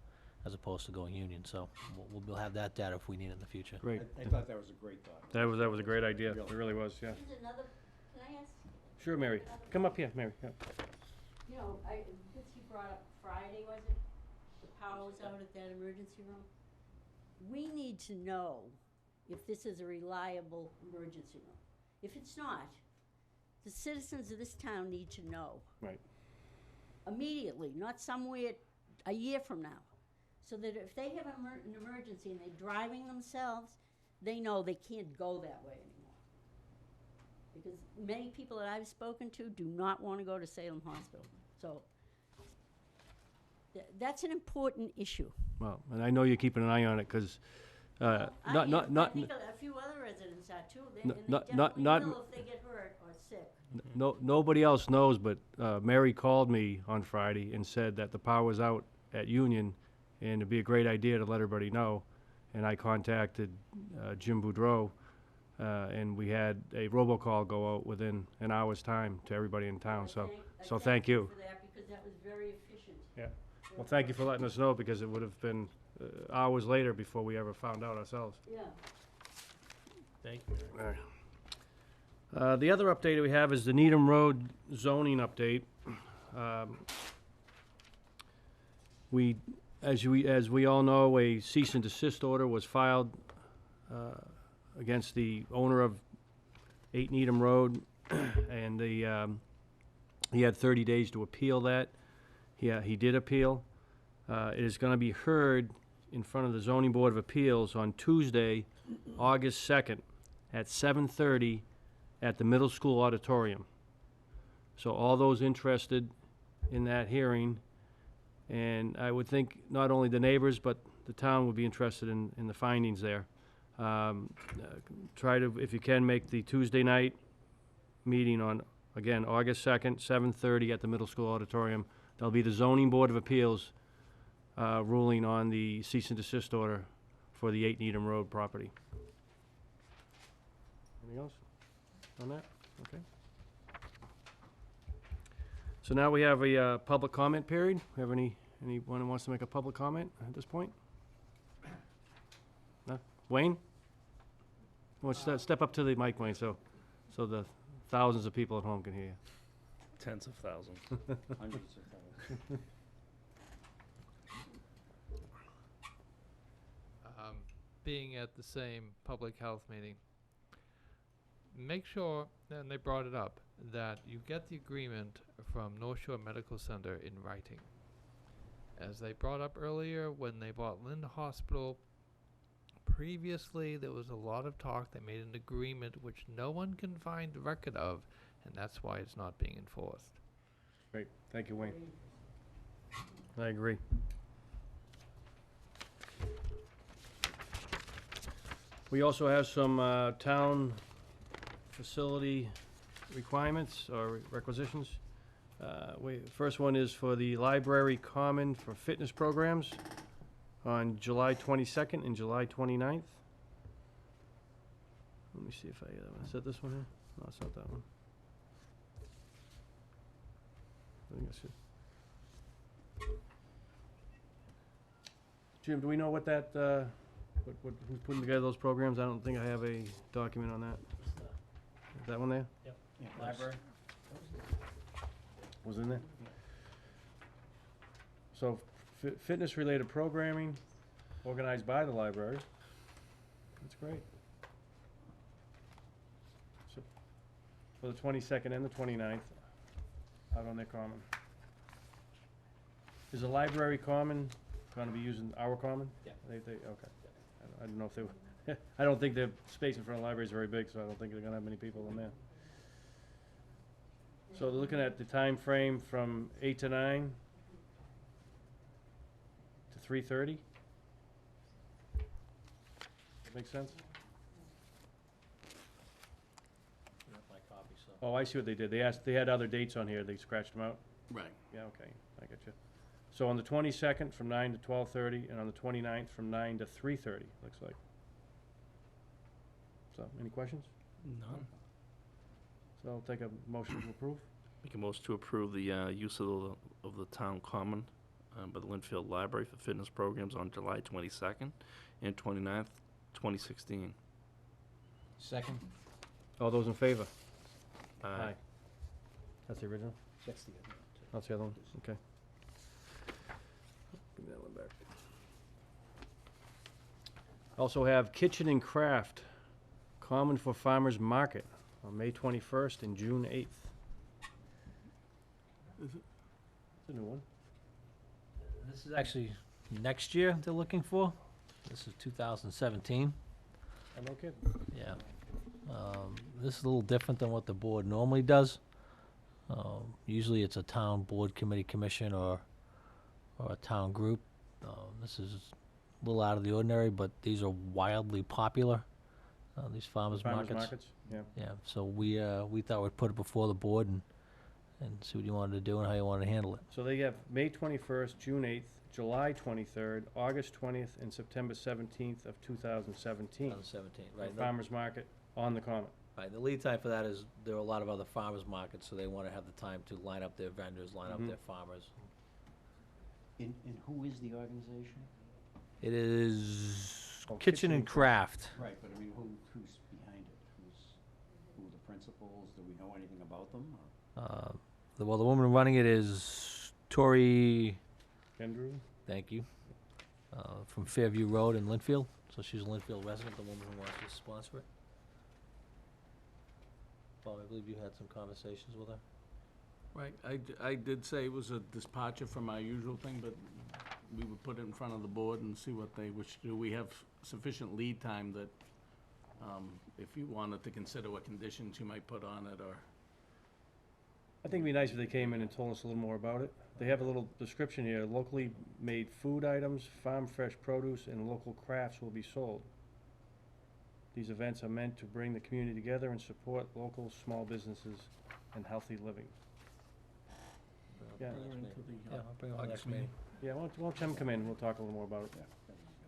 as opposed to going Union. So we'll have that data if we need it in the future. Great. I thought that was a great thought. That was a great idea. It really was, yeah. Here's another, can I ask? Sure, Mary. Come up here, Mary. Yeah. You know, Bitsy brought up Friday, was it? The power was out at that emergency room. We need to know if this is a reliable emergency room. If it's not, the citizens of this town need to know. Right. Immediately, not somewhere a year from now. So that if they have an emergency and they're driving themselves, they know they can't go that way anymore. Because many people that I've spoken to do not want to go to Salem Hospital. So that's an important issue. Well, and I know you're keeping an eye on it, because I think a few other residents are too. And they definitely will if they get hurt or sick. Nobody else knows, but Mary called me on Friday and said that the power was out at Union, and it'd be a great idea to let everybody know. And I contacted Jim Boudreau, and we had a robocall go out within an hour's time to everybody in town. So thank you. For that, because that was very efficient. Yeah. Well, thank you for letting us know, because it would have been hours later before we ever found out ourselves. Yeah. Thank you. All right. The other update we have is the Needham Road zoning update. As we all know, a cease and desist order was filed against the owner of 8 Needham Road, and he had 30 days to appeal that. He did appeal. It is going to be heard in front of the Zoning Board of Appeals on Tuesday, August 2nd, at 7:30 at the middle school auditorium. So all those interested in that hearing, and I would think not only the neighbors, but the town would be interested in the findings there. Try to, if you can, make the Tuesday night meeting on, again, August 2nd, 7:30 at the middle school auditorium. There'll be the Zoning Board of Appeals ruling on the cease and desist order for the 8 Needham Road property. Anything else on that? Okay. So now we have a public comment period. We have anyone who wants to make a public comment at this point? No? Wayne? Well, step up to the mic, Wayne, so the thousands of people at home can hear you. Tens of thousands. Hundreds of thousands. Being at the same public health meeting, make sure, and they brought it up, that you get the agreement from North Shore Medical Center in writing. As they brought up earlier, when they bought Lynn Hospital, previously there was a lot of talk. They made an agreement which no one can find record of, and that's why it's not being enforced. Great, thank you, Wayne. I agree. We also have some town facility requirements or requisitions. First one is for the library common for fitness programs on July 22nd and July 29th. Let me see if is that this one here? No, it's not that one. I think that's it. Jim, do we know what that, who's putting together those programs? I don't think I have a document on that. Is that one there? Yep. Yeah, Library? Was in there? So, fitness-related programming organized by the library. That's great. So, for the 22nd and the 29th, out on their common. Is the library common gonna be using our common? Yeah. Okay. I don't know if they, I don't think the space in front of the library is very big, so I don't think they're gonna have many people in there. So they're looking at the time frame from 8 to 9 to 3:30. Make sense? You have my copy, so. Oh, I see what they did. They had other dates on here. They scratched them out. Right. Yeah, okay, I get you. So on the 22nd from 9 to 12:30, and on the 29th from 9 to 3:30, looks like. So, any questions? None. So I'll take a motion to approve. Make a motion to approve the use of the town common by the Linfield Library for fitness programs on July 22nd and 29th, 2016. Second? All those in favor? Aye. That's the original? That's the other one, too. That's the other one? Okay. Give me that one back. Also have Kitchen and Craft, common for farmers market on May 21st and June 8th. Is it? It's a new one. This is actually next year they're looking for. This is 2017. I'm no kidding. Yeah. This is a little different than what the board normally does. Usually it's a town board, committee, commission, or a town group. This is a little out of the ordinary, but these are wildly popular, these farmers markets. Yeah. Yeah, so we thought we'd put it before the board and see what you wanted to do and how you wanted to handle it. So they have May 21st, June 8th, July 23rd, August 20th, and September 17th of 2017. 2017, For right? farmers market on the common. Right, the lead time for that is, there are a lot of other farmers markets, so they want to have the time to line up their vendors, line up Mhm. their farmers. And who is the organization? It is Called Kitchen and Craft. Right, but I mean, who's behind it? Who are the principals? Do we know anything about them? Or? The woman running it is Tori, Andrew? thank you, from Fairview Road in Linfield. So she's a Linfield resident, the woman who wants to sponsor it. Paul, I believe you had some conversations with her. Right, I did say it was a departure from our usual thing, but we would put it in front of the board and see what they wish to do. We have sufficient lead time that, if you wanted to consider what conditions you might put on it, or, I think it'd be nice if they came in and told us a little more about it. They have a little description here, locally made food items, farm fresh produce, and local crafts will be sold. These events are meant to bring the community together and support local small businesses and healthy living. Yeah. Bring her into the, Yeah, I'll bring her on August next meeting. Yeah, why don't Tim come in and we'll talk a little more about it.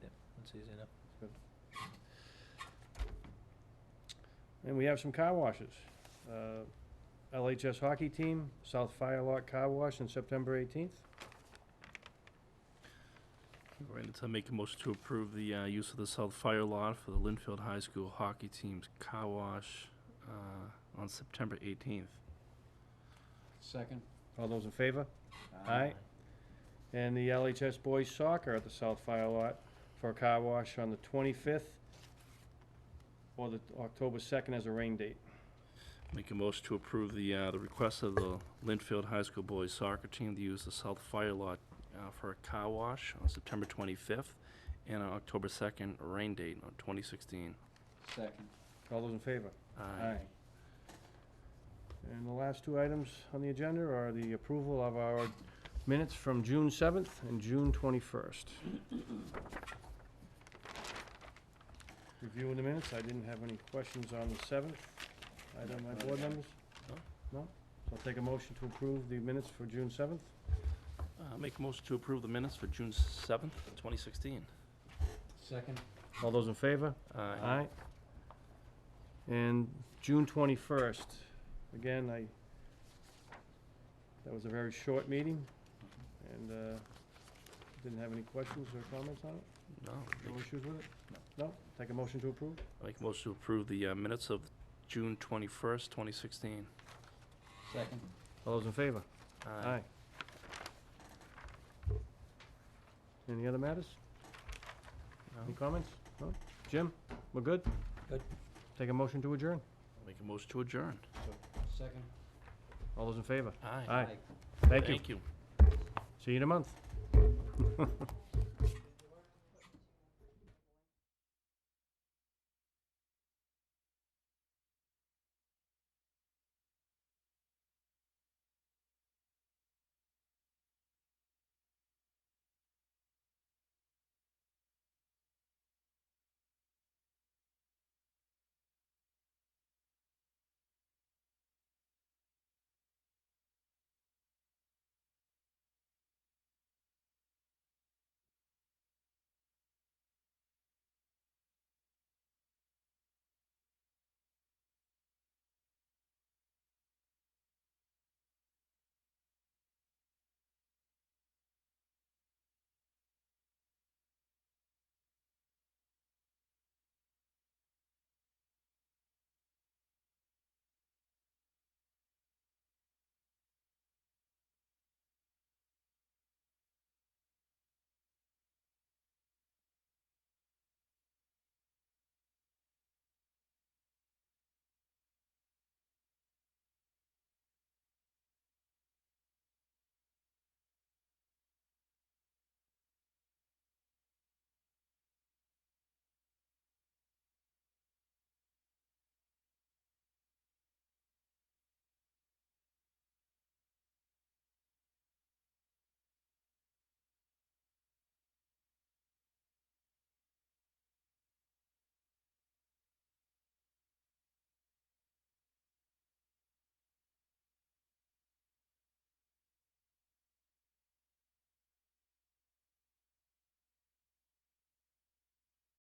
Yeah, that's easy enough. And we have some car washes. LHS hockey team, South Fire Lot Car Wash on September 18th. All right, let's make a motion to approve the use of the South Fire Lot for the Linfield High School hockey team's car wash on September 18th. Second? All those in favor? Aye. And the LHS boys soccer at the South Fire Lot for a car wash on the 25th or the October 2nd as a rain date. Make a motion to approve the request of the Linfield High School boys soccer team to use the South Fire Lot for a car wash on September 25th and on October 2nd, a rain date on 2016. Second. All those in favor? Aye. And the last two items on the agenda are the approval of our minutes from June 7th and June 21st. Reviewing the minutes, I didn't have any questions on the 7th. Item by board members? No. No? So I'll take a motion to approve the minutes for June 7th. Make a motion to approve the minutes for June 7th, 2016. Second. All those in favor? Aye. And June 21st, again, that was a very short meeting, and didn't have any questions or comments on it? No. No issues with it? No? Take a motion to approve? Make a motion to approve the minutes of June 21st, 2016. Second. All those in favor? Aye. Any other matters? Any comments? No? Jim, we're good? Good. Take a motion to adjourn. Make a motion to adjourn. Second. All those in favor? Aye. Aye. Thank you. Thank you. See you in a month.